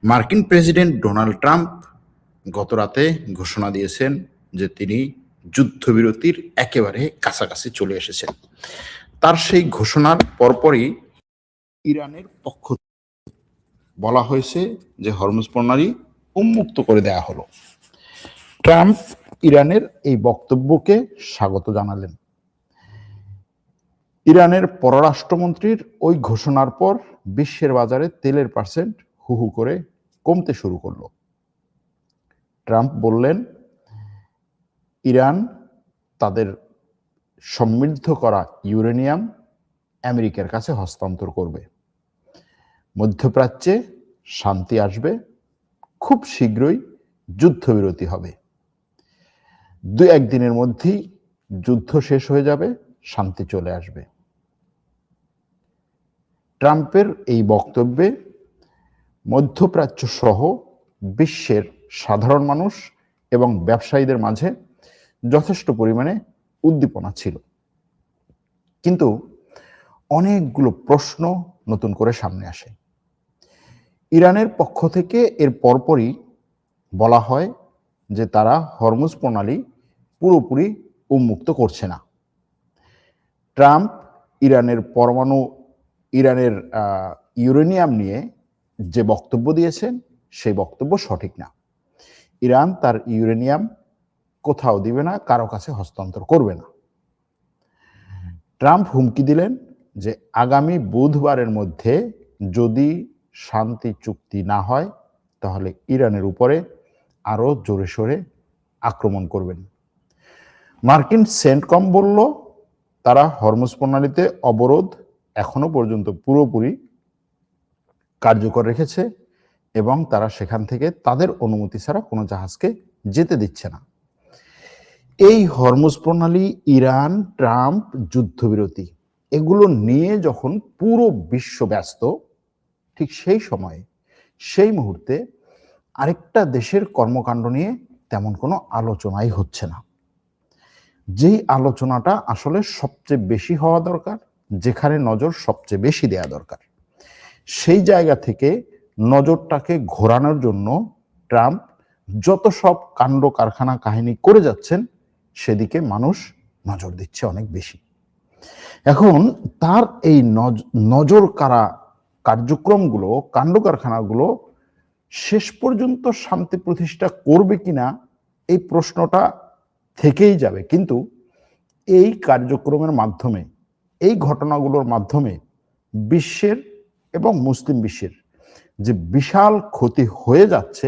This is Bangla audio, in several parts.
মার্কিন প্রেসিডেন্ট ডোনাল্ড ট্রাম্প গতরাতে ঘোষণা দিয়েছেন যে তিনি যুদ্ধবিরতির একেবারে কাছাকাছি চলে এসেছেন। তার সেই ঘোষণার পরপরই ইরানের পক্ষ বলা হয়েছে যে হরমুজ প্রণালী উন্মুক্ত করে দেয়া হলো। ট্রাম্প ইরানের এই বক্তব্যকে স্বাগত জানালেন। ইরানের পররাষ্ট্রমন্ত্রীর ওই ঘোষণার পর বিশ্বের বাজারে তেলের পার্সেন্ট হু হু করে কমতে শুরু করলো। ট্রাম্প বললেন, ইরান তাদের সমৃদ্ধ করা ইউরেনিয়াম আমেরিকার কাছে হস্তান্তর করবে। মধ্যপ্রাচ্যে শান্তি আসবে, খুব শীঘ্রই যুদ্ধবিরতি হবে। 2-1 দিনের মধ্যেই যুদ্ধ শেষ হয়ে যাবে, শান্তি চলে আসবে। ট্রাম্পের এই বক্তব্যে মধ্যপ্রাচ্য সহ বিশ্বের সাধারণ মানুষ এবং ব্যবসায়ীদের মাঝে যথেষ্ট পরিমাণে উদ্দীপনা ছিল। কিন্তু অনেকগুলো প্রশ্ন নতুন করে সামনে আসে। ইরানের পক্ষ থেকে এর পরপরই বলা হয় যে তারা হরমুজ প্রণালী পুরোপুরি উন্মুক্ত করছে না। ট্রাম্প ইরানের ইউরেনিয়াম নিয়ে যে বক্তব্য দিয়েছেন সেই বক্তব্য সঠিক না। ইরান তার ইউরেনিয়াম কোথাও দিবে না, কারো কাছে হস্তান্তর করবে না। ট্রাম্প হুমকি দিলেন যে আগামী বুধবারের মধ্যে যদি শান্তি চুক্তি না হয় তাহলে ইরানের উপরে আরো জোরে সোরে আক্রমণ করবেন। মার্কিন সেন্টকম বলল তারা হরমুজ প্রণালীতে অবরোধ এখনো পর্যন্ত পুরোপুরি কার্যকর রেখেছে এবং তারা সেখান থেকে তাদের অনুমতি ছাড়া কোনো জাহাজকে যেতে দিচ্ছে না। এই হরমুজ প্রণালী, ইরান, ট্রাম্প, যুদ্ধবিরতি এগুলো নিয়ে যখন পুরো বিশ্ব ব্যস্ত, ঠিক সেই সময়ে সেই মুহূর্তে আরেকটা দেশের কর্মকাণ্ড নিয়ে তেমন কোনো আলোচনাই হচ্ছে না। যেই আলোচনাটা আসলে সবচেয়ে বেশি হওয়া দরকার, যেখানে নজর সবচেয়ে বেশি দেয়া দরকার, সেই জায়গা থেকে নজরটাকে ঘোরানোর জন্য ট্রাম্প যত সব কাণ্ড কারখানা কাহিনী করে যাচ্ছেন সেদিকে মানুষ নজর দিচ্ছে অনেক বেশি। এখন তার এই নজর কাড়া কার্যক্রমগুলো, কাণ্ড কারখানাগুলো শেষ পর্যন্ত শান্তি প্রতিষ্ঠা করবে কিনা এই প্রশ্নটা থেকেই যাবে। কিন্তু এই কার্যক্রমের মাধ্যমে, এই ঘটনাগুলোর মাধ্যমে বিশ্বের এবং মুসলিম বিশ্বের যে বিশাল ক্ষতি হয়ে যাচ্ছে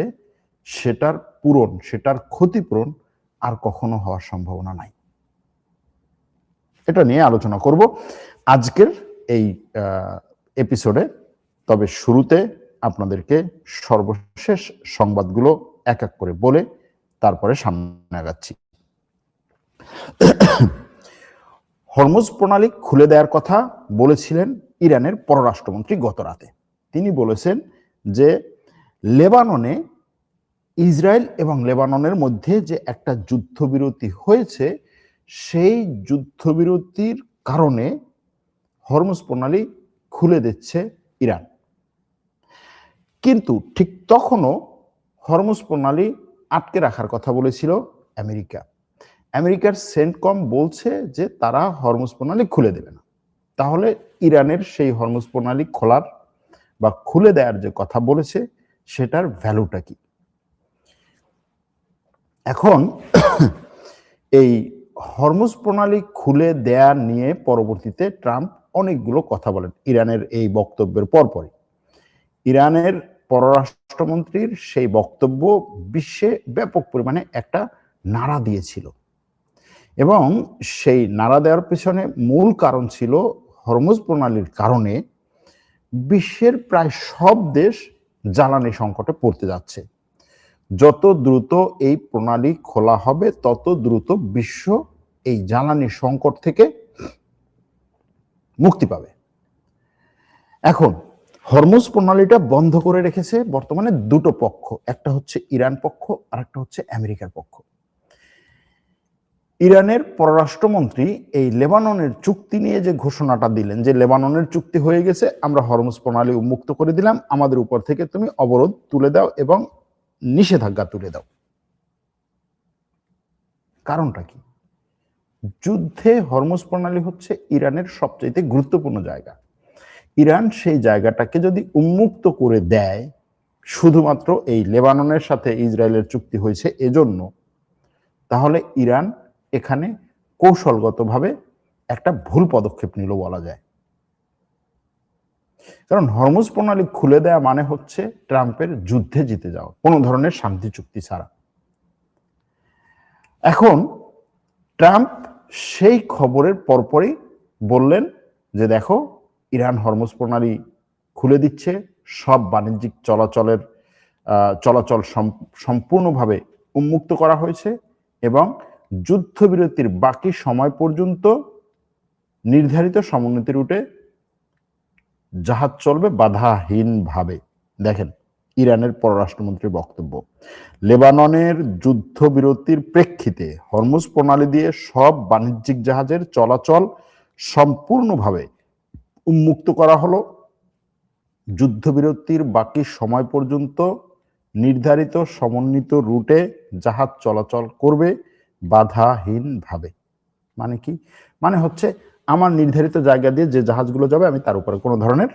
সেটার ক্ষতিপূরণ আর কখনো হওয়ার সম্ভাবনা নাই। এটা নিয়ে আলোচনা করব আজকের এই এপিসোডে। তবে শুরুতে আপনাদেরকে সর্বশেষ সংবাদগুলো এক এক করে বলে তারপরে সামনে আগাচ্ছি। হরমুজ প্রণালী খুলে দেওয়ার কথা বলেছিলেন ইরানের পররাষ্ট্রমন্ত্রী গত রাতে। তিনি বলেছেন যে লেবাননে ইসরায়েল এবং লেবাননের মধ্যে যে একটা যুদ্ধবিরতি হয়েছে সেই যুদ্ধবিরতির কারণে হরমুজ প্রণালী খুলে দিচ্ছে ইরান। কিন্তু ঠিক তখনও হরমুজ প্রণালী আটকে রাখার কথা বলেছিল আমেরিকা। আমেরিকার সেন্টকম বলছে যে তারা হরমুজ প্রণালী খুলে দেবে না। তাহলে ইরানের সেই হরমুজ প্রণালী খোলার বা খুলে দেওয়ার যে কথা বলেছে সেটার ভ্যালুটা কি? এখন এই হরমুজ প্রণালী খুলে দেয়া নিয়ে পরবর্তীতে ট্রাম্প অনেকগুলো কথা বলেন ইরানের এই বক্তব্যের পরপরই। ইরানের পররাষ্ট্রমন্ত্রীর সেই বক্তব্য বিশ্বে ব্যাপক পরিমাণে একটা নাড়া দিয়েছিল এবং সেই নাড়া দেওয়ার পিছনে মূল কারণ ছিল হরমুজ প্রণালীর কারণে বিশ্বের প্রায় সব দেশ জ্বালানি সংকটে পড়তে যাচ্ছে। যত দ্রুত এই প্রণালী খোলা হবে তত দ্রুত বিশ্ব এই জ্বালানি সংকট থেকে মুক্তি পাবে। এখন হরমুজ প্রণালীটা বন্ধ করে রেখেছে বর্তমানে দুটো পক্ষ, একটা হচ্ছে ইরান পক্ষ আর একটা হচ্ছে আমেরিকার পক্ষ। ইরানের পররাষ্ট্রমন্ত্রী এই লেবাননের চুক্তি নিয়ে যে ঘোষণাটা দিলেন যে লেবাননের চুক্তি হয়ে গেছে, আমরা হরমুজ প্রণালী উন্মুক্ত করে দিলাম, আমাদের উপর থেকে তুমি অবরোধ তুলে দাও এবং নিষেধাজ্ঞা তুলে দাও। কারণটা কি? যুদ্ধে হরমুজ প্রণালী হচ্ছে ইরানের সবচেয়ে গুরুত্বপূর্ণ জায়গা। ইরান সেই জায়গাটাকে যদি উন্মুক্ত করে দেয় শুধুমাত্র এই লেবাননের সাথে ইসরায়েলের চুক্তি হয়েছে এজন্য, তাহলে ইরান এখানে কৌশলগতভাবে একটা ভুল পদক্ষেপ নিল বলা যায়। কারণ হরমুজ প্রণালী খুলে দেয়া মানে হচ্ছে ট্রাম্পের যুদ্ধে জিতে যাওয়া, কোনো ধরনের শান্তি চুক্তি ছাড়া। এখন ট্রাম্প সেই খবরের পরপরই বললেন যে দেখো, ইরান হরমুজ প্রণালী খুলে দিচ্ছে, সব বাণিজ্যিক চলাচল সম্পূর্ণভাবে উন্মুক্ত করা হয়েছে এবং যুদ্ধবিরতির বাকি সময় পর্যন্ত নির্ধারিত সমন্বিত রুটে জাহাজ চলবে বাধাহীনভাবে। দেখেন ইরানের পররাষ্ট্রমন্ত্রীর বক্তব্য, লেবাননের যুদ্ধবিরতির প্রেক্ষিতে হরমুজ প্রণালী দিয়ে সব বাণিজ্যিক জাহাজের চলাচল সম্পূর্ণভাবে উন্মুক্ত করা হলো। যুদ্ধবিরতির বাকি সময় পর্যন্ত নির্ধারিত সমন্বিত রুটে জাহাজ চলাচল করবে বাধাহীনভাবে। মানে কি? মানে হচ্ছে আমার নির্ধারিত জায়গা দিয়ে যে জাহাজগুলো যাবে আমি তার উপরে কোনো ধরনের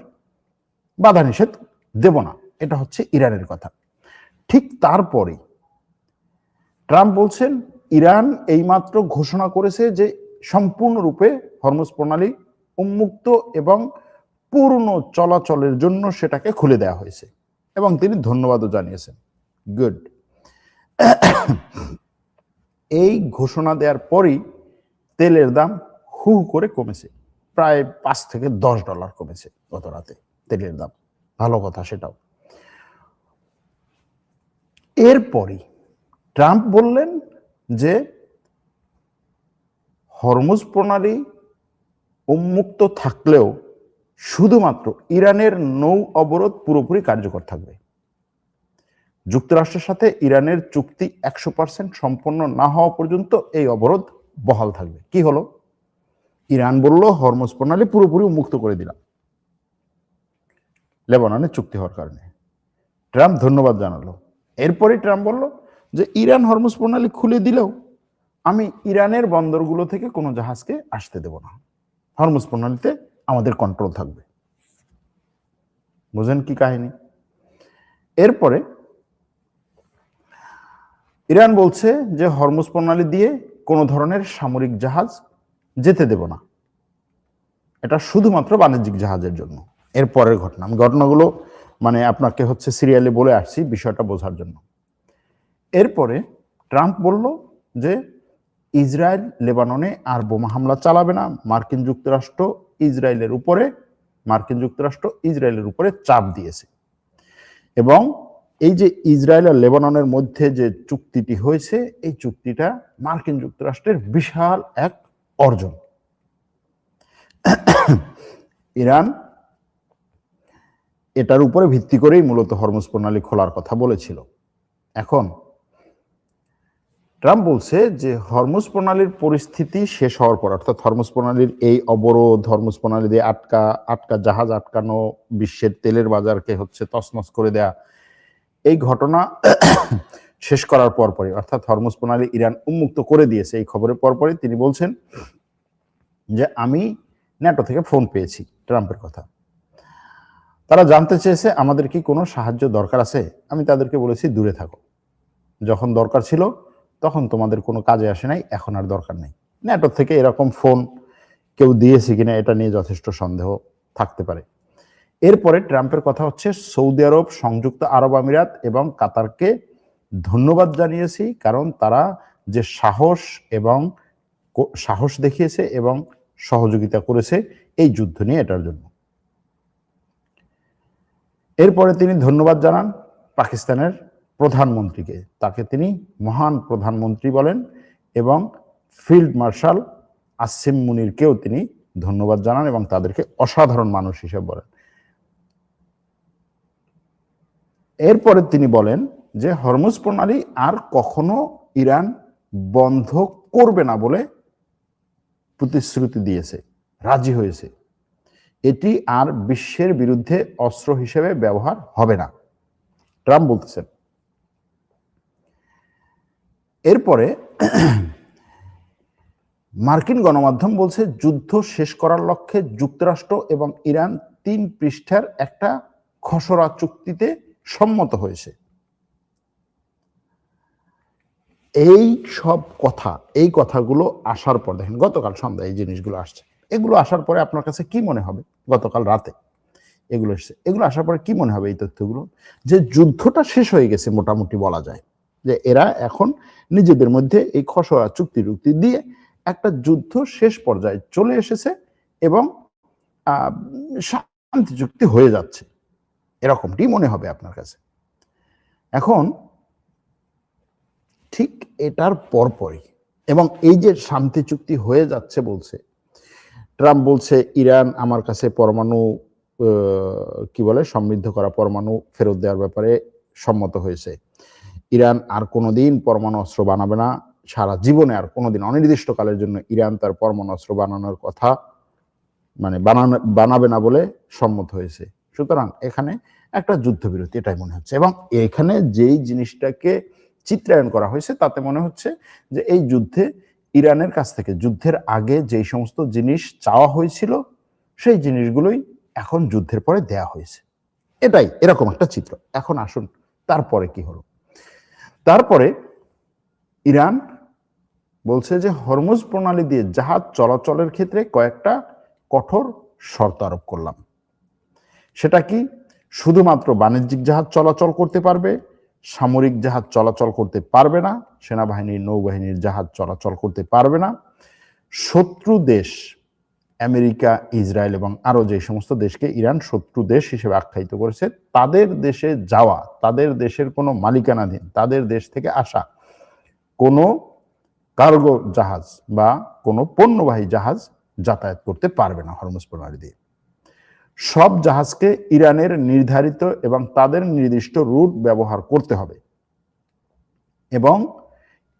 বাধা নিষেধ দেব না। এটা হচ্ছে ইরানের কথা। ঠিক তারপরে ট্রাম্প বলছেন ইরান এইমাত্র ঘোষণা করেছে যে সম্পূর্ণরূপে হরমুজ প্রণালী উন্মুক্ত এবং পূর্ণ চলাচলের জন্য সেটাকে খুলে দেওয়া হয়েছে এবং তিনি ধন্যবাদও জানিয়েছেন। গুড। এই ঘোষণা দেওয়ার পরই তেলের দাম হু করে কমেছে, প্রায় $5 থেকে $10 কমেছে গত রাতে তেলের দাম। ভালো কথা সেটাও। এরপরই ট্রাম্প বললেন যে হরমুজ প্রণালী উন্মুক্ত থাকলেও শুধুমাত্র ইরানের নৌ অবরোধ পুরোপুরি কার্যকর থাকবে। যুক্তরাষ্ট্রের সাথে ইরানের চুক্তি 100% সম্পন্ন না হওয়া পর্যন্ত এই অবরোধ বহাল থাকবে। কি হলো? ইরান বলল হরমুজ প্রণালী পুরোপুরি উন্মুক্ত করে দিলাম লেবাননের চুক্তি হওয়ার কারণে। ট্রাম্প ধন্যবাদ জানালো। এরপরে ট্রাম্প বলল যে ইরান হরমুজ প্রণালী খুলে দিলেও আমি ইরানের বন্দরগুলো থেকে কোনো জাহাজকে আসতে দেব না, হরমুজ প্রণালীতে আমাদের কন্ট্রোল থাকবে। বুঝেন কি কাহিনী? এরপরে ইরান বলছে যে হরমুজ প্রণালী দিয়ে কোনো ধরনের সামরিক জাহাজ যেতে দেব না, এটা শুধুমাত্র বাণিজ্যিক জাহাজের জন্য। এরপরের ঘটনা, আমি ঘটনাগুলো মানে আপনাকে হচ্ছে সিরিয়ালে বলে আসছি বিষয়টা বোঝার জন্য। এরপরে ট্রাম্প বলল যে ইসরায়েল লেবাননে আর বোমা হামলা চালাবে না। মার্কিন যুক্তরাষ্ট্র ইসরায়েলের উপরে চাপ দিয়েছে এবং এই যে ইসরায়েল আর লেবাননের মধ্যে যে চুক্তিটি হয়েছে, এই চুক্তিটা মার্কিন যুক্তরাষ্ট্রের বিশাল এক অর্জন। ইরান এটার উপরে ভিত্তি করেই মূলত হরমুজ প্রণালী খোলার কথা বলেছিল। এখন ট্রাম্প বলছে যে হরমুজ প্রণালীর পরিস্থিতি শেষ হওয়ার পর, অর্থাৎ হরমুজ প্রণালীর এই অবরোধ, হরমুজ প্রণালী দিয়ে আটকা জাহাজ আটকানো, বিশ্বের তেলের বাজারকে হচ্ছে তছনছ করে দেয়া, এই ঘটনা শেষ করার পরপরই, অর্থাৎ হরমুজ প্রণালী ইরান উন্মুক্ত করে দিয়েছে এই খবরের পরপরই তিনি বলছেন যে আমি ন্যাটো থেকে ফোন পেয়েছি। ট্রাম্পের কথা, তারা জানতে চেয়েছে আমাদের কি কোনো সাহায্য দরকার আছে। আমি তাদেরকে বলেছি দূরে থাকো, যখন দরকার ছিল তখন তোমাদের কোনো কাজে আসে নাই, এখন আর দরকার নেই। ন্যাটো থেকে এরকম ফোন কেউ দিয়েছে কিনা এটা নিয়ে যথেষ্ট সন্দেহ থাকতে পারে। এরপরে ট্রাম্পের কথা হচ্ছে সৌদি আরব, সংযুক্ত আরব আমিরাত এবং কাতারকে ধন্যবাদ জানিয়েছি, কারণ তারা যে সাহস দেখিয়েছে এবং সহযোগিতা করেছে এই যুদ্ধ নিয়ে, এটার জন্য। এরপরে তিনি ধন্যবাদ জানান পাকিস্তানের প্রধানমন্ত্রীকে, তাকে তিনি মহান প্রধানমন্ত্রী বলেন এবং ফিল্ড মার্শাল আসিম মুনিরকেও তিনি ধন্যবাদ জানান এবং তাদেরকে অসাধারণ মানুষ হিসেবে বলেন। এরপরে তিনি বলেন যে হরমুজ প্রণালী আর কখনো ইরান বন্ধ করবে না বলে প্রতিশ্রুতি দিয়েছে, রাজি হয়েছে। এটি আর বিশ্বের বিরুদ্ধে অস্ত্র হিসেবে ব্যবহার হবে না, ট্রাম্প বলতেছেন। এরপরে মার্কিন গণমাধ্যম বলছে যুদ্ধ শেষ করার লক্ষ্যে যুক্তরাষ্ট্র এবং ইরান 3 পৃষ্ঠার একটা খসড়া চুক্তিতে সম্মত হয়েছে। এই সব কথা, এই কথাগুলো আসার পর দেখেন গতকাল সন্ধ্যায় এই জিনিসগুলো আসছে, এগুলো আসার পরে আপনার কাছে কি মনে হবে? গতকাল রাতে এগুলো এসছে, এগুলো আসার পরে কি মনে হবে এই তথ্যগুলো? যে যুদ্ধটা শেষ হয়ে গেছে মোটামুটি বলা যায়, যে এরা এখন নিজেদের মধ্যে এই খসড়া চুক্তি দিয়ে একটা যুদ্ধ শেষ পর্যায়ে চলে এসেছে এবং শান্তি চুক্তি হয়ে যাচ্ছে, এরকমটি মনে হবে আপনার কাছে। এখন ঠিক এটার পরপরই, এবং এই যে শান্তি চুক্তি হয়ে যাচ্ছে বলছে, ট্রাম্প বলছে ইরান আমার কাছে পরমাণু কি বলে সমৃদ্ধ করা পরমাণু ফেরত দেওয়ার ব্যাপারে সম্মত হয়েছে। ইরান আর কোনোদিন পরমাণু অস্ত্র বানাবে না, সারা জীবনে আর কোনোদিন অনির্দিষ্টকালের জন্য ইরান তার পরমাণু অস্ত্র বানানোর কথা মানে বানাবে না বলে সম্মত হয়েছে। সুতরাং এখানে একটা যুদ্ধবিরতি, এটাই মনে হচ্ছে। এবং এখানে যেই জিনিসটাকে চিত্রায়ন করা হয়েছে তাতে মনে হচ্ছে যে এই যুদ্ধে ইরানের কাছ থেকে যুদ্ধের আগে যেই সমস্ত জিনিস চাওয়া হয়েছিল সেই জিনিসগুলোই এখন যুদ্ধের পরে দেয়া হয়েছে, এটাই এরকম একটা চিত্র। এখন আসুন তারপরে কি হলো। তারপরে ইরান বলছে যে হরমুজ প্রণালী দিয়ে জাহাজ চলাচলের ক্ষেত্রে কয়েকটা কঠোর শর্ত আরোপ করলাম। সেটা কি? শুধুমাত্র বাণিজ্যিক জাহাজ চলাচল করতে পারবে, সামরিক জাহাজ চলাচল করতে পারবে না, সেনাবাহিনীর নৌবাহিনীর জাহাজ চলাচল করতে পারবে না। শত্রু দেশ আমেরিকা, ইসরায়েল এবং আরো যে সমস্ত দেশকে ইরান শত্রু দেশ হিসেবে আখ্যায়িত করেছে, তাদের দেশে যাওয়া, তাদের দেশের কোনো মালিকানাধীন, তাদের দেশ থেকে আসা কোনো কার্গো জাহাজ বা কোনো পণ্যবাহী জাহাজ যাতায়াত করতে পারবে না হরমুজ প্রণালী দিয়ে। সব জাহাজকে ইরানের নির্ধারিত এবং তাদের নির্দিষ্ট রুট ব্যবহার করতে হবে, এবং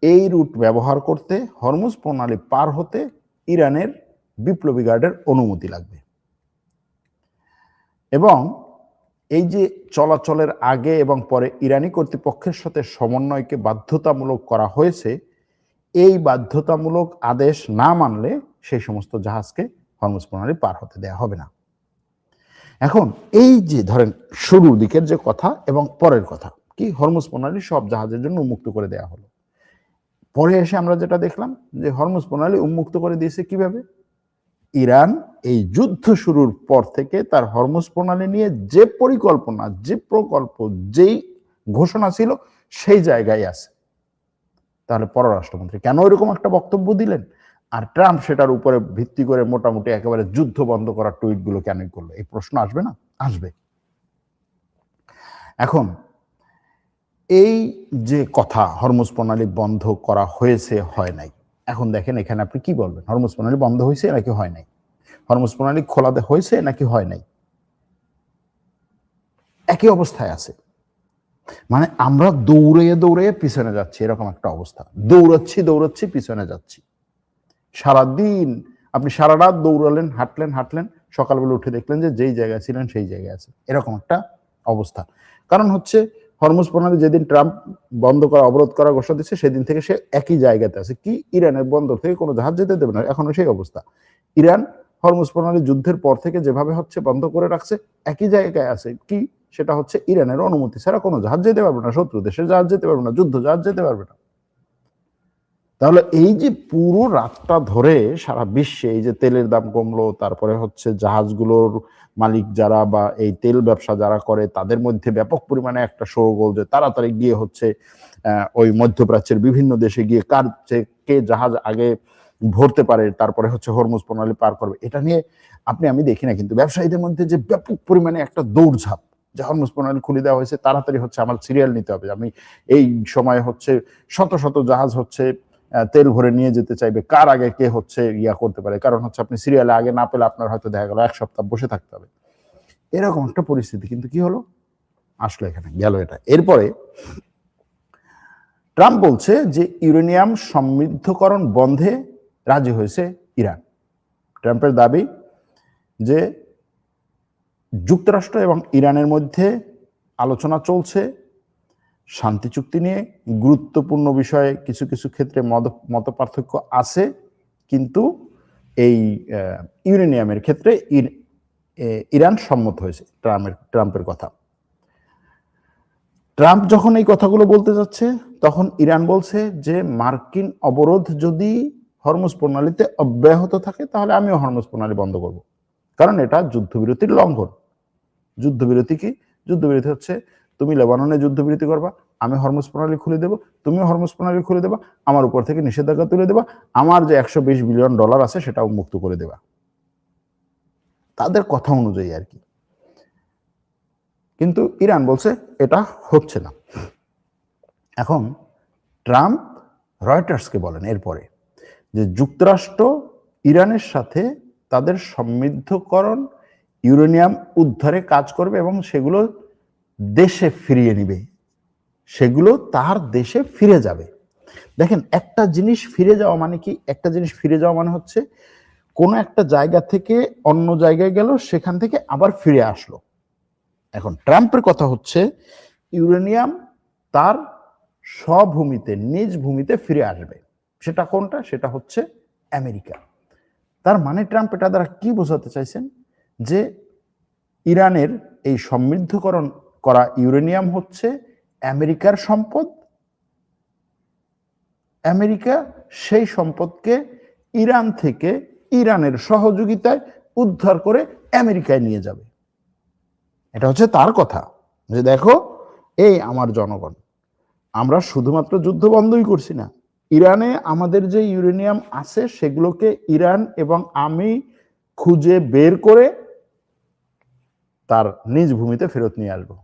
এই রুট ব্যবহার করতে হরমুজ প্রণালী পার হতে ইরানের বিপ্লবী গার্ডের অনুমতি লাগবে। এবং এই যে চলাচলের আগে এবং পরে ইরানি কর্তৃপক্ষের সাথে সমন্বয়কে বাধ্যতামূলক করা হয়েছে, এই বাধ্যতামূলক আদেশ না মানলে সেই সমস্ত জাহাজকে হরমুজ প্রণালী পার হতে দেওয়া হবে না। এখন এই যে ধরেন শুরুর দিকের যে কথা এবং পরের কথা, কি হরমুজ প্রণালী সব জাহাজের জন্য উন্মুক্ত করে দেওয়া হলো। পরে এসে আমরা যেটা দেখলাম যে হরমুজ প্রণালী উন্মুক্ত করে দিয়েছে কিভাবে? ইরান এই যুদ্ধ শুরুর পর থেকে তার হরমুজ প্রণালী নিয়ে যে পরিকল্পনা, যে প্রকল্প, যেই ঘোষণা ছিল সেই জায়গায় আছে। তাহলে পররাষ্ট্রমন্ত্রী কেন এরকম একটা বক্তব্য দিলেন? আর ট্রাম্প সেটার উপরে ভিত্তি করে মোটামুটি একেবারে যুদ্ধ বন্ধ করার টুইট গুলো কেনই করলো? এই প্রশ্ন আসবে না? আসবে। এখন এই যে কথা হরমুজ প্রণালী বন্ধ করা হয়েছে, হয় নাই, এখন দেখেন এখানে আপনি কি বলবেন? হরমুজ প্রণালী বন্ধ হয়েছে নাকি হয় নাই? হরমুজ প্রণালী খোলাতে হয়েছে নাকি হয় নাই? একই অবস্থায় আছে। মানে আমরা দৌড়ে পিছনে যাচ্ছি, এরকম একটা অবস্থা। দৌড়াচ্ছি পিছনে যাচ্ছি। সারাদিন আপনি সারা রাত দৌড়ালেন, হাঁটলেন, সকালবেলা উঠে দেখলেন যে যেই জায়গায় ছিলেন সেই জায়গায় আছে, এরকম একটা অবস্থা। কারণ হচ্ছে হরমুজ প্রণালী যেদিন ট্রাম্প বন্ধ করা, অবরোধ করা ঘোষণা দিচ্ছে, সেদিন থেকে সে একই জায়গাতে আছে। কি? ইরানের বন্দর থেকে কোনো জাহাজ যেতে দেবে না, এখনো সেই অবস্থা। ইরান হরমুজ প্রণালী যুদ্ধের পর থেকে যেভাবে হচ্ছে বন্ধ করে রাখছে, একই জায়গায় আছে। কি? সেটা হচ্ছে ইরানের অনুমতি ছাড়া কোনো জাহাজ যেতে পারবে না, শত্রু দেশের জাহাজ যেতে পারবে না, যুদ্ধ জাহাজ যেতে পারবে না। তাহলে এই যে পুরো রাতটা ধরে সারা বিশ্বে এই যে তেলের দাম কমলো, তারপরে হচ্ছে জাহাজগুলোর মালিক যারা বা এই তেল ব্যবসা যারা করে তাদের মধ্যে ব্যাপক পরিমাণে একটা শোরগোল, যে তাড়াতাড়ি গিয়ে হচ্ছে ওই মধ্যপ্রাচ্যের বিভিন্ন দেশে গিয়ে কার কে জাহাজ আগে ভরতে পারে, তারপরে হচ্ছে হরমুজ প্রণালী পার করবে, এটা নিয়ে আমি দেখি না, কিন্তু ব্যবসায়ীদের মধ্যে যে ব্যাপক পরিমাণে একটা দৌড়ঝাঁপ, যে হরমুজ প্রণালী খুলে দেওয়া হয়েছে, তাড়াতাড়ি হচ্ছে আমার সিরিয়াল নিতে হবে, আমি এই সময় হচ্ছে শত শত জাহাজ হচ্ছে তেল ভরে নিয়ে যেতে চাইবে, কার আগে কে হচ্ছে ইয়া করতে পারে। কারণ হচ্ছে আপনি সিরিয়ালে আগে না পেলে আপনার হয়তো দেখা গেল 1 সপ্তাহ বসে থাকতে হবে, এরকম একটা পরিস্থিতি। কিন্তু কি হলো? আসলে এখানে গেল এটা। এরপরে ট্রাম্প বলছে যে ইউরেনিয়াম সমৃদ্ধকরণ বন্ধে রাজি হয়েছে ইরান। ট্রাম্পের দাবি যে যুক্তরাষ্ট্র এবং ইরানের মধ্যে আলোচনা চলছে শান্তি চুক্তি নিয়ে, গুরুত্বপূর্ণ বিষয়ে কিছু কিছু ক্ষেত্রে মত পার্থক্য আছে, কিন্তু এই ইউরেনিয়ামের ক্ষেত্রে ইরান সম্মত হয়েছে ট্রাম্পের কথা। ট্রাম্প যখন এই কথাগুলো বলতে যাচ্ছে তখন ইরান বলছে যে মার্কিন অবরোধ যদি হরমুজ প্রণালীতে অব্যাহত থাকে তাহলে আমিও হরমুজ প্রণালী বন্ধ করব, কারণ এটা যুদ্ধবিরতির লঙ্ঘন। যুদ্ধবিরতি কি? যুদ্ধবিরতি হচ্ছে তুমি লেবাননে যুদ্ধবিরতি করবা, আমি হরমুজ প্রণালী খুলে দেবো, তুমিও হরমুজ প্রণালী খুলে দেবা, আমার উপর থেকে নিষেধাজ্ঞা তুলে দেবা, আমার যে $120 বিলিয়ন আছে সেটাও মুক্ত করে দেবা, তাদের কথা অনুযায়ী আর কি। কিন্তু ইরান বলছে এটা হচ্ছে না। এখন ট্রাম্প রয়টার্সকে বলেন এরপরে যে যুক্তরাষ্ট্র ইরানের সাথে তাদের সমৃদ্ধকরণ ইউরেনিয়াম উদ্ধারে কাজ করবে এবং সেগুলো দেশে ফিরিয়ে নিবে, সেগুলো তার দেশে ফিরে যাবে। দেখেন, একটা জিনিস ফিরে যাওয়া মানে কি? একটা জিনিস ফিরে যাওয়া মানে হচ্ছে কোনো একটা জায়গা থেকে অন্য জায়গায় গেল, সেখান থেকে আবার ফিরে আসলো। এখন ট্রাম্পের কথা হচ্ছে ইউরেনিয়াম তার স্বভূমিতে, নিজ ভূমিতে ফিরে আসবে। সেটা কোনটা? সেটা হচ্ছে আমেরিকা। তার মানে ট্রাম্প এটা দ্বারা কি বোঝাতে চাইছেন? যে ইরানের এই সমৃদ্ধকরণ করা ইউরেনিয়াম হচ্ছে আমেরিকার সম্পদ, আমেরিকা সেই সম্পদকে ইরান থেকে ইরানের সহযোগিতায় উদ্ধার করে আমেরিকায় নিয়ে যাবে। এটা হচ্ছে তার কথা যে দেখো, এই আমার জনগণ, আমরা শুধুমাত্র যুদ্ধ বন্ধই করছি না, ইরানে আমাদের যে ইউরেনিয়াম আছে সেগুলোকে ইরান এবং আমি খুঁজে বের করে তার নিজ ভূমিতে ফেরত নিয়ে আসবো।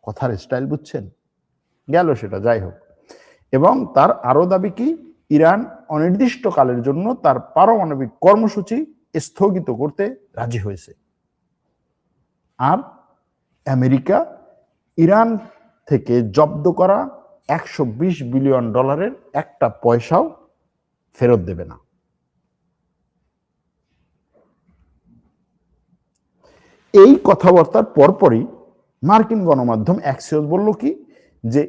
কথার স্টাইল বুঝছেন? গেল সেটা, যাই হোক। এবং তার আরো দাবি কি? ইরান অনির্দিষ্টকালের জন্য তার পারমাণবিক কর্মসূচি স্থগিত করতে রাজি হয়েছে। আর আমেরিকা ইরান থেকে জব্দ করা $120 বিলিয়ন একটা পয়সাও ফেরত দেবে না। এই কথাবার্তার পরপরই মার্কিন গণমাধ্যম অ্যাক্সিওস বলল কি যে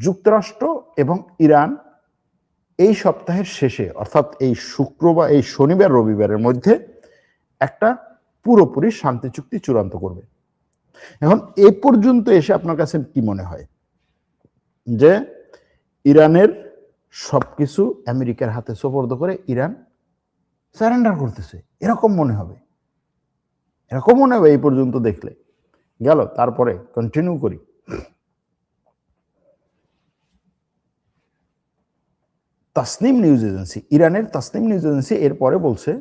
যুক্তরাষ্ট্র এবং ইরান এই সপ্তাহের শেষে, অর্থাৎ এই শুক্রবার, এই শনিবার রবিবারের মধ্যে একটা পুরোপুরি শান্তি চুক্তি চূড়ান্ত করবে। এখন এ পর্যন্ত এসে আপনার কাছে কি মনে হয়? যে ইরানের সবকিছু আমেরিকার হাতে সোপর্দ করে ইরান সারেন্ডার করতেছে, এরকম মনে হবে? এরকম মনে হবে এই পর্যন্ত দেখলে? গেল, তারপরে কন্টিনিউ করি। তাসনিম নিউজ এজেন্সি, ইরানের তাসনিম নিউজ এজেন্সি এরপরে বলছে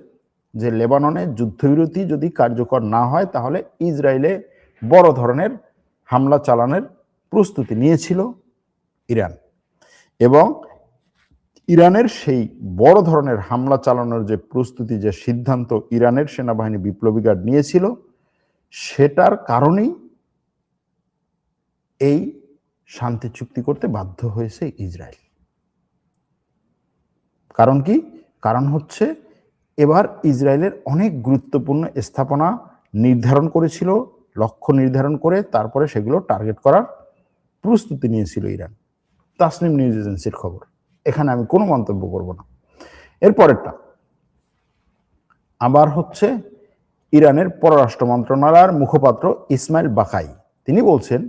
যে লেবাননে যুদ্ধবিরতি যদি কার্যকর না হয় তাহলে ইসরায়েলে বড় ধরনের হামলা চালানোর প্রস্তুতি নিয়েছিল ইরান, এবং ইরানের সেই বড় ধরনের হামলা চালানোর যে প্রস্তুতি, যে সিদ্ধান্ত ইরানের সেনাবাহিনী বিপ্লবী গার্ড নিয়েছিল, সেটার কারণেই এই শান্তি চুক্তি করতে বাধ্য হয়েছে ইসরায়েল। কারণ কি? কারণ হচ্ছে এবার ইসরায়েলের অনেক গুরুত্বপূর্ণ স্থাপনা নির্ধারণ করেছিল, লক্ষ্য নির্ধারণ করে তারপরে সেগুলো টার্গেট করার প্রস্তুতি নিয়েছিল ইরান। তাসনিম নিউজ এজেন্সির খবর, এখানে আমি কোনো মন্তব্য করব না। এরপরেরটা আবার হচ্ছে ইরানের পররাষ্ট্র মন্ত্রণালয়ের মুখপাত্র ইসমাইল বাকাই, তিনি বলছেন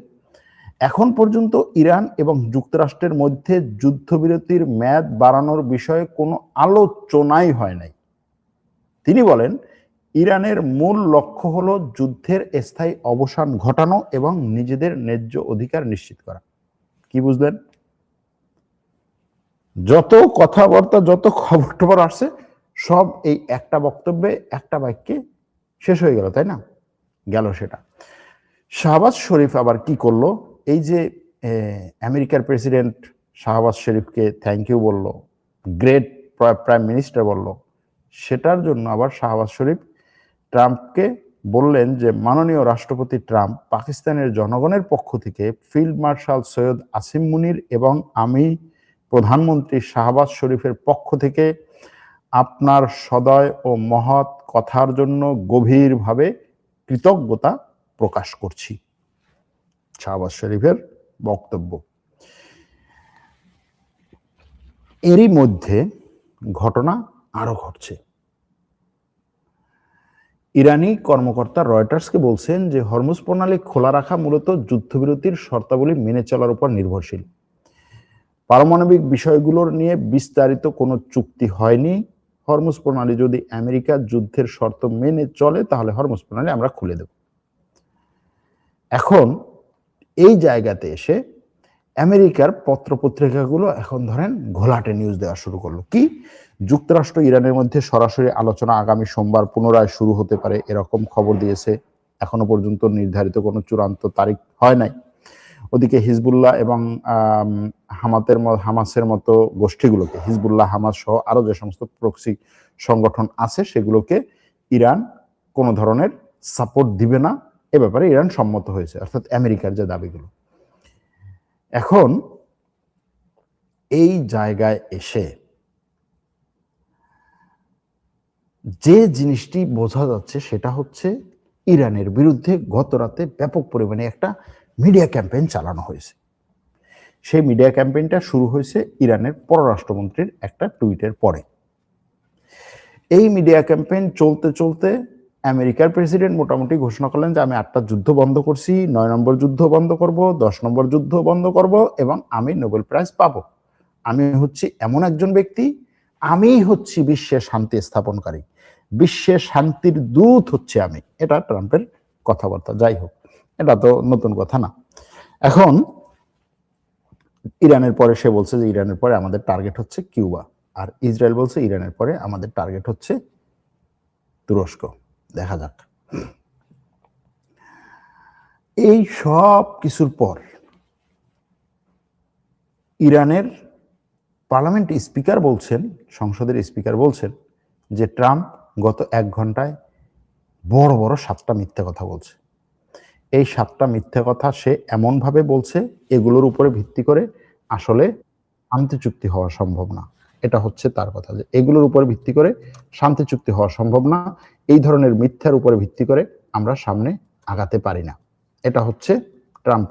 এখন পর্যন্ত ইরান এবং যুক্তরাষ্ট্রের মধ্যে যুদ্ধবিরতির মেয়াদ বাড়ানোর বিষয়ে কোনো আলোচনাই হয় নাই। তিনি বলেন ইরানের মূল লক্ষ্য হলো যুদ্ধের স্থায়ী অবসান ঘটানো এবং নিজেদের ন্যায্য অধিকার নিশ্চিত করা। কি বুঝলেন? যত কথাবার্তা, যত খবর টবর আসছে সব এই একটা বক্তব্যে, একটা বাক্যে শেষ হয়ে গেল, তাই না? গেল সেটা। শাহবাজ শরীফ আবার কি করলো? এই যে আমেরিকার প্রেসিডেন্ট শাহবাজ শরীফকে থ্যাংক ইউ বলল, গ্রেট প্রাইম মিনিস্টার বলল, সেটার জন্য আবার শাহবাজ শরীফ ট্রাম্পকে বললেন যে মাননীয় রাষ্ট্রপতি ট্রাম্প, পাকিস্তানের জনগণের পক্ষ থেকে ফিল্ড মার্শাল সৈয়দ আসিম মুনির এবং আমি প্রধানমন্ত্রী শাহবাজ শরীফের পক্ষ থেকে আপনার সদয় ও মহৎ কথার জন্য গভীরভাবে কৃতজ্ঞতা প্রকাশ করছি। শাহবাজ শরীফের বক্তব্য। এরই মধ্যে ঘটনা আরো ঘটছে। ইরানি কর্মকর্তা রয়টার্সকে বলছেন যে হরমুজ প্রণালী খোলা রাখা মূলত যুদ্ধবিরতির শর্তাবলী মেনে চলার উপর নির্ভরশীল। পারমাণবিক বিষয়গুলোর নিয়ে বিস্তারিত কোনো চুক্তি হয়নি। হরমুজ প্রণালী যদি আমেরিকা যুদ্ধের শর্ত মেনে চলে তাহলে হরমুজ প্রণালী আমরা খুলে দেব। এখন এই জায়গাতে এসে আমেরিকার পত্রপত্রিকাগুলো এখন ধরেন ঘোলাটে নিউজ দেওয়া শুরু করলো। কি? যুক্তরাষ্ট্র ইরানের মধ্যে সরাসরি আলোচনা আগামী সোমবার পুনরায় শুরু হতে পারে এরকম খবর দিয়েছে। এখনো পর্যন্ত নির্ধারিত কোনো চূড়ান্ত তারিখ হয় নাই। ওদিকে হিজবুল্লাহ এবং হামাসের মতো গোষ্ঠীগুলোকে, হিজবুল্লাহ, হামাস সহ আরো যে সমস্ত প্রক্সি সংগঠন আছে সেগুলোকে ইরান কোনো ধরনের সাপোর্ট দিবে না, এ ব্যাপারে ইরান সম্মত হয়েছে, অর্থাৎ আমেরিকার যে দাবিগুলো। এখন এই জায়গায় এসে যে জিনিসটি বোঝা যাচ্ছে সেটা হচ্ছে ইরানের বিরুদ্ধে গত রাতে ব্যাপক পরিমাণে একটা মিডিয়া ক্যাম্পেইন চালানো হয়েছে। সেই মিডিয়া ক্যাম্পেইনটা শুরু হয়েছে ইরানের পররাষ্ট্রমন্ত্রীর একটা টুইটের পরে। এই মিডিয়া ক্যাম্পেইন চলতে চলতে আমেরিকার প্রেসিডেন্ট মোটামুটি ঘোষণা করলেন যে আমি 8টা যুদ্ধ বন্ধ করছি, 9 নম্বর যুদ্ধ বন্ধ করব, 10 নম্বর যুদ্ধ বন্ধ করব এবং আমি নোবেল প্রাইজ পাবো। আমি হচ্ছি এমন একজন ব্যক্তি, আমি হচ্ছি বিশ্বের শান্তি স্থাপনকারী, বিশ্বের শান্তির দূত হচ্ছে আমি। এটা ট্রাম্পের কথাবার্তা। যাই হোক, এটা তো নতুন কথা না। এখন ইরানের পরে সে বলছে যে ইরানের পরে আমাদের টার্গেট হচ্ছে কিউবা, আর ইসরায়েল বলছে ইরানের পরে আমাদের টার্গেট হচ্ছে তুরস্ক। দেখা যাক। এই সব কিছুর পর ইরানের পার্লামেন্ট স্পিকার বলছেন, সংসদের স্পিকার বলছেন যে ট্রাম্প গত 1 ঘন্টায় বড় বড় 7টা মিথ্যা কথা বলছে। এই 7টা মিথ্যা কথা সে এমন ভাবে বলছে এগুলোর উপরে ভিত্তি করে আসলে শান্তি চুক্তি হওয়া সম্ভব না। এটা হচ্ছে তার কথা, যে এগুলোর উপরে ভিত্তি করে শান্তি চুক্তি হওয়া সম্ভব না। এই ধরনের মিথ্যার উপরে ভিত্তি করে আমরা সামনে আগাতে পারি না। এটা হচ্ছে ট্রাম্প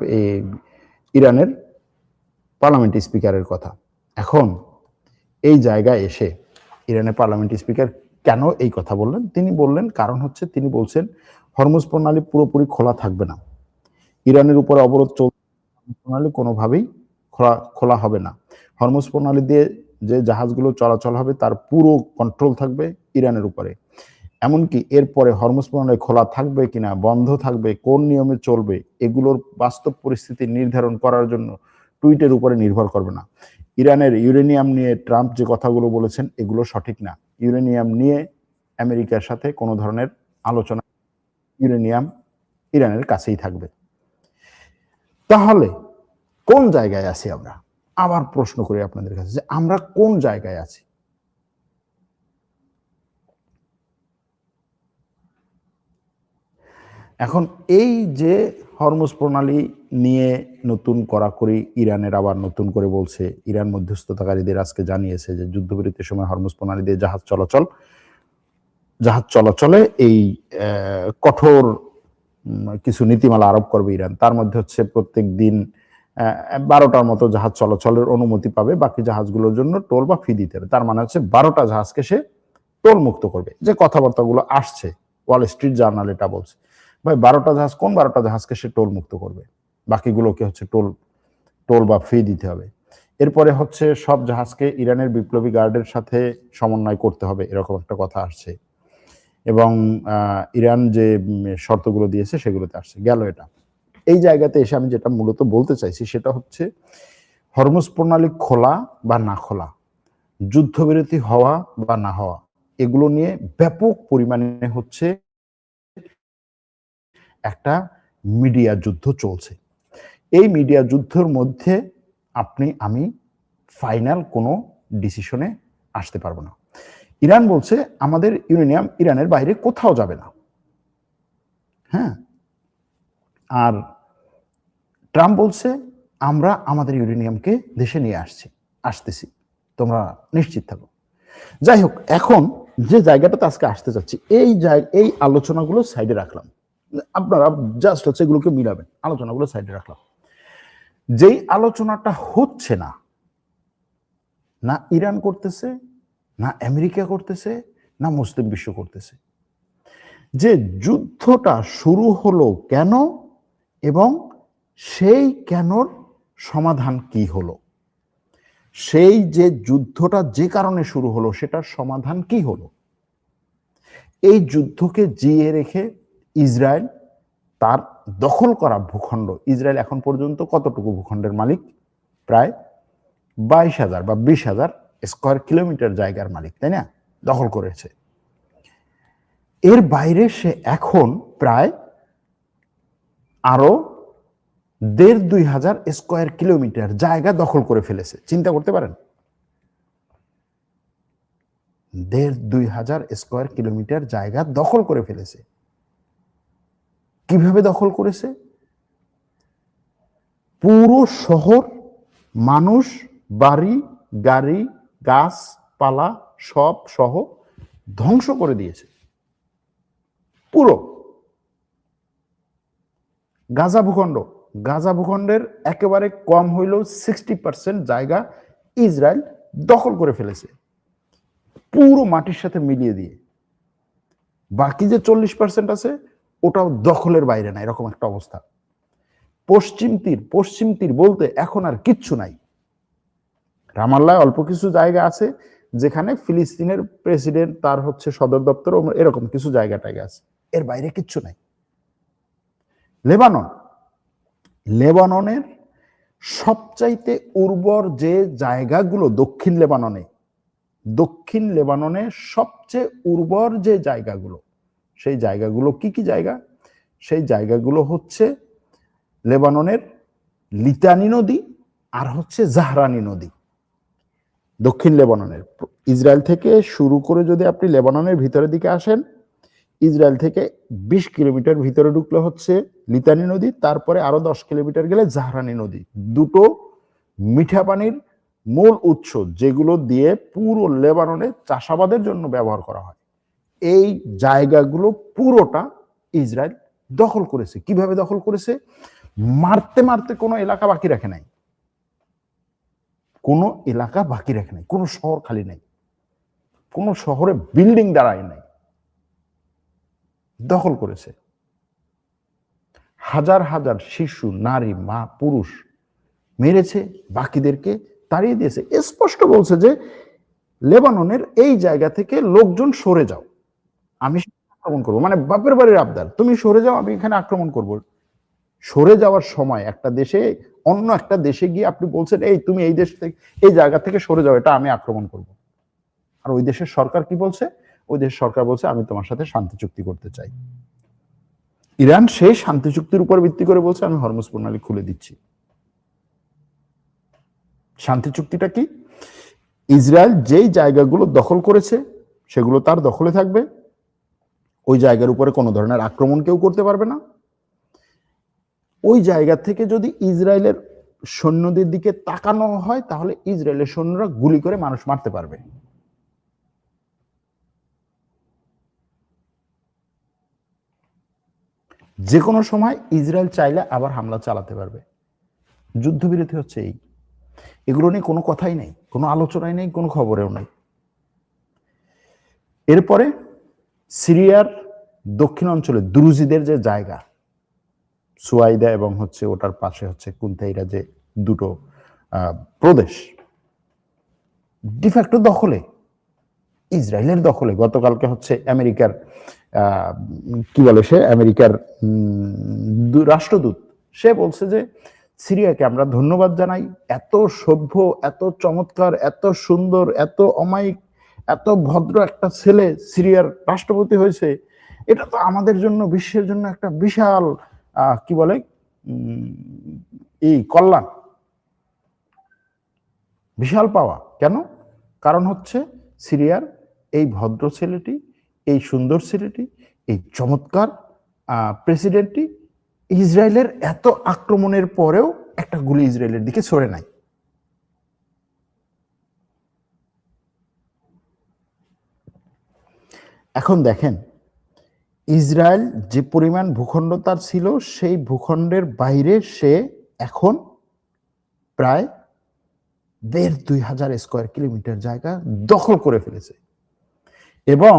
ইরানের পার্লামেন্ট স্পিকারের কথা। এখন এই জায়গায় এসে ইরানের পার্লামেন্ট স্পিকার কেন এই কথা বললেন? তিনি বললেন কারণ হচ্ছে তিনি বলছেন হরমুজ প্রণালী পুরোপুরি খোলা থাকবে না। ইরানের উপরে অবরোধ চলছে, প্রণালী কোনোভাবেই খোলা হবে না। হরমুজ প্রণালী দিয়ে যে জাহাজগুলো চলাচল হবে তার পুরো কন্ট্রোল থাকবে ইরানের উপরে। এমনকি এরপরে হরমুজ প্রণালী খোলা থাকবে কিনা, বন্ধ থাকবে, কোন নিয়মে চলবে, এগুলোর বাস্তব পরিস্থিতি নির্ধারণ করার জন্য টুইটের উপরে নির্ভর করবে না। ইরানের ইউরেনিয়াম নিয়ে ট্রাম্প যে কথাগুলো বলেছেন এগুলো সঠিক না। ইউরেনিয়াম নিয়ে আমেরিকার সাথে কোনো ধরনের আলোচনা, ইউরেনিয়াম ইরানের কাছেই থাকবে। তাহলে কোন জায়গায় আছি আমরা? আবার প্রশ্ন করি আপনাদের কাছে যে আমরা কোন জায়গায় আছি? এখন এই যে হরমুজ প্রণালী নিয়ে নতুন কড়াকড়ি ইরানের আবার নতুন করে বলছে, ইরান মধ্যস্থতাকারীদের আজকে জানিয়েছে যে যুদ্ধবিরতির সময় হরমুজ প্রণালী দিয়ে জাহাজ চলাচলে এই কঠোর কিছু নীতিমালা আরোপ করবে ইরান। তার মধ্যে হচ্ছে প্রত্যেক দিন 12টার মতো জাহাজ চলাচলের অনুমতি পাবে, বাকি জাহাজগুলোর জন্য টোল বা ফি দিতে হবে। তার মানে হচ্ছে 12টা জাহাজকে সে টোল মুক্ত করবে। যে কথাবার্তাগুলো আসছে, ওয়াল স্ট্রিট জার্নাল এটা বলছে। ভাই 12টা জাহাজ, কোন 12টা জাহাজকে সে টোল মুক্ত করবে? বাকিগুলোকে হচ্ছে টোল বা ফি দিতে হবে। এরপরে হচ্ছে সব জাহাজকে ইরানের বিপ্লবী গার্ডের সাথে সমন্বয় করতে হবে, এরকম একটা কথা আসছে। এবং ইরান যে শর্তগুলো দিয়েছে সেগুলোতে আসছে। গেল এটা। এই জায়গাতে এসে আমি যেটা মূলত বলতে চাইছি সেটা হচ্ছে হরমুজ প্রণালী খোলা বা না খোলা, যুদ্ধবিরতি হওয়া বা না হওয়া, এগুলো নিয়ে ব্যাপক পরিমাণে হচ্ছে একটা মিডিয়া যুদ্ধ চলছে। এই মিডিয়া যুদ্ধের মধ্যে আমি ফাইনাল কোনো ডিসিশনে আসতে পারবো না। ইরান বলছে আমাদের ইউরেনিয়াম ইরানের বাইরে কোথাও যাবে না। হ্যাঁ, আর ট্রাম্প বলছে আমরা আমাদের ইউরেনিয়ামকে দেশে নিয়ে আসছি। আসতেছি, তোমরা নিশ্চিত থাকো। যাই হোক, এখন যে জায়গাটাতে আজকে আসতে চাচ্ছি, এই আলোচনাগুলো সাইডে রাখলাম, আপনারা জাস্ট হচ্ছে এগুলোকে মিলাবেন, আলোচনাগুলো সাইডে রাখলাম। যেই আলোচনাটা হচ্ছে না, না ইরান করতেছে, না আমেরিকা করতেছে, না মুসলিম বিশ্ব করতেছে, যে যুদ্ধটা শুরু হলো কেন এবং সেই কেনর সমাধান কি হলো, সেই যে যুদ্ধটা যে কারণে শুরু হলো সেটার সমাধান কি হলো। এই যুদ্ধকে জিয়ে রেখে ইসরায়েল তার দখল করা ভূখণ্ড, ইসরায়েল এখন পর্যন্ত কতটুকু ভূখণ্ডের মালিক? প্রায় 22,000 বা 20,000 স্কয়ার কিলোমিটার জায়গার মালিক, তাই না? দখল করেছে। এর বাইরে সে এখন প্রায় আরো 1,500-2,000 স্কয়ার কিলোমিটার জায়গা দখল করে ফেলেছে। চিন্তা করতে পারেন, 1,500-2,000 স্কয়ার কিলোমিটার জায়গা দখল করে ফেলেছে। কিভাবে দখল করেছে? পুরো শহর, মানুষ, বাড়ি, গাড়ি, গাছপালা সব সহ ধ্বংস করে দিয়েছে। পুরো গাজা ভূখণ্ডের একেবারে কম হইলেও 60% জায়গা ইসরায়েল দখল করে ফেলেছে, পুরো মাটির সাথে মিলিয়ে দিয়ে। বাকি যে 40% আছে ওটাও দখলের বাইরে না, এরকম একটা অবস্থা। পশ্চিম তীর বলতে এখন আর কিচ্ছু নাই। রামাল্লায় অল্প কিছু জায়গা আছে যেখানে ফিলিস্তিনের প্রেসিডেন্ট, তার হচ্ছে সদর দপ্তর, এরকম কিছু জায়গা আছে, এর বাইরে কিচ্ছু নাই। লেবাননের সবচাইতে উর্বর যে জায়গাগুলো দক্ষিণ লেবাননে সবচেয়ে উর্বর যে জায়গাগুলো, সেই জায়গাগুলো কি কি জায়গা? সেই জায়গাগুলো হচ্ছে লেবাননের লিতানি নদী আর হচ্ছে জাহরানি নদী। দক্ষিণ লেবাননের ইসরায়েল থেকে শুরু করে যদি আপনি লেবাননের ভিতরের দিকে আসেন, ইসরায়েল থেকে 20 কিলোমিটার ভিতরে ঢুকলে হচ্ছে লিতানি নদী, তারপরে আরো 10 কিলোমিটার গেলে জাহরানি নদী। দুটো মিঠা পানির মূল উৎস, যেগুলো দিয়ে পুরো লেবাননে চাষাবাদের জন্য ব্যবহার করা হয়। এই জায়গাগুলো পুরোটা ইসরায়েল দখল করেছে। কিভাবে দখল করেছে? মারতে মারতে কোনো এলাকা বাকি রাখে নাই, কোনো এলাকা বাকি রাখে নাই, কোনো শহর খালি নাই, কোনো শহরে বিল্ডিং দাঁড়ায় নাই, দখল করেছে। হাজার হাজার শিশু, নারী, মা, পুরুষ মেরেছে, বাকিদেরকে তাড়িয়ে দিয়েছে। স্পষ্ট বলছে যে লেবাননের এই জায়গা থেকে লোকজন সরে যাও, আমি আক্রমণ করবো। মানে বাপের বাড়ির আবদার, তুমি সরে যাও, আমি এখানে আক্রমণ করব। সরে যাওয়ার সময় একটা দেশে অন্য একটা দেশে গিয়ে আপনি বলছেন, এই তুমি এই দেশ থেকে, এই জায়গা থেকে সরে যাও, এটা আমি আক্রমণ করব। আর ওই দেশের সরকার কি বলছে? ওই দেশের সরকার বলছে, আমি তোমার সাথে শান্তি চুক্তি করতে চাই। ইরান সেই শান্তি চুক্তির উপর ভিত্তি করে বলছে, আমি হরমুজ প্রণালী খুলে দিচ্ছি। শান্তি চুক্তিটা কি? ইসরায়েল যেই জায়গাগুলো দখল করেছে সেগুলো তার দখলে থাকবে, ওই জায়গার উপরে কোনো ধরনের আক্রমণ কেউ করতে পারবে না। ওই জায়গা থেকে যদি ইসরায়েলের সৈন্যদের দিকে তাকানো হয় তাহলে ইসরায়েলের সৈন্যরা গুলি করে মানুষ মারতে পারবে। যে কোনো সময় ইসরায়েল চাইলে আবার হামলা চালাতে পারবে। যুদ্ধবিরতি হচ্ছে এই, এগুলো নিয়ে কোনো কথাই নেই, কোনো আলোচনাই নেই, কোনো খবরেও নেই। এরপরে সিরিয়ার দক্ষিণ অঞ্চলে দ্রুজিদের যে জায়গা, সুয়াইদা এবং হচ্ছে ওটার পাশে হচ্ছে কুনতাইরা, যে দুটো প্রদেশ ডিফ্যাক্টো দখলে, ইসরায়েলের দখলে। গতকালকে হচ্ছে আমেরিকার কি বলে, সে আমেরিকার রাষ্ট্রদূত, সে বলছে যে সিরিয়াকে আমরা ধন্যবাদ জানাই, এত সভ্য, এত চমৎকার, এত সুন্দর, এত অমায়িক, এত ভদ্র একটা ছেলে সিরিয়ার রাষ্ট্রপতি হয়েছে। এটা তো আমাদের জন্য, বিশ্বের জন্য একটা বিশাল কি বলে এই কল্যাণ, বিশাল পাওয়া। কেন? কারণ হচ্ছে সিরিয়ার এই ভদ্র ছেলেটি, এই সুন্দর ছেলেটি, এই চমৎকার প্রেসিডেন্টটি ইসরায়েলের এত আক্রমণের পরেও একটা গুলি ইসরায়েলের দিকে ছড়ে নাই। এখন দেখেন, ইসরায়েল যে পরিমাণ ভূখণ্ড তার ছিল, সেই ভূখণ্ডের বাইরে সে এখন প্রায় ১,৫০০ স্কয়ার কিলোমিটার জায়গা দখল করে ফেলেছে। এবং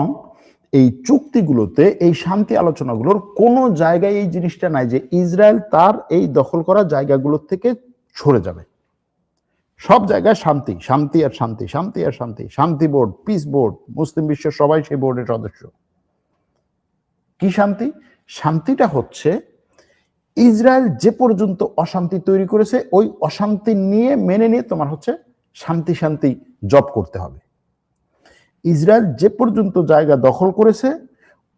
এই চুক্তিগুলোতে, এই শান্তি আলোচনাগুলোর কোনো জায়গায় এই জিনিসটা নাই যে ইসরায়েল তার এই দখল করা জায়গাগুলোর থেকে সরে যাবে। সব জায়গায় শান্তি, শান্তি আর শান্তি, শান্তি আর শান্তি, শান্তি বোর্ড, পিস বোর্ড, মুসলিম বিশ্বের সবাই সেই বোর্ডের সদস্য। কি শান্তি? শান্তিটা হচ্ছে ইসরায়েল যে পর্যন্ত অশান্তি তৈরি করেছে, ওই অশান্তি নিয়ে মেনে নিয়ে তোমার হচ্ছে শান্তি শান্তি জব করতে হবে। ইসরায়েল যে পর্যন্ত জায়গা দখল করেছে,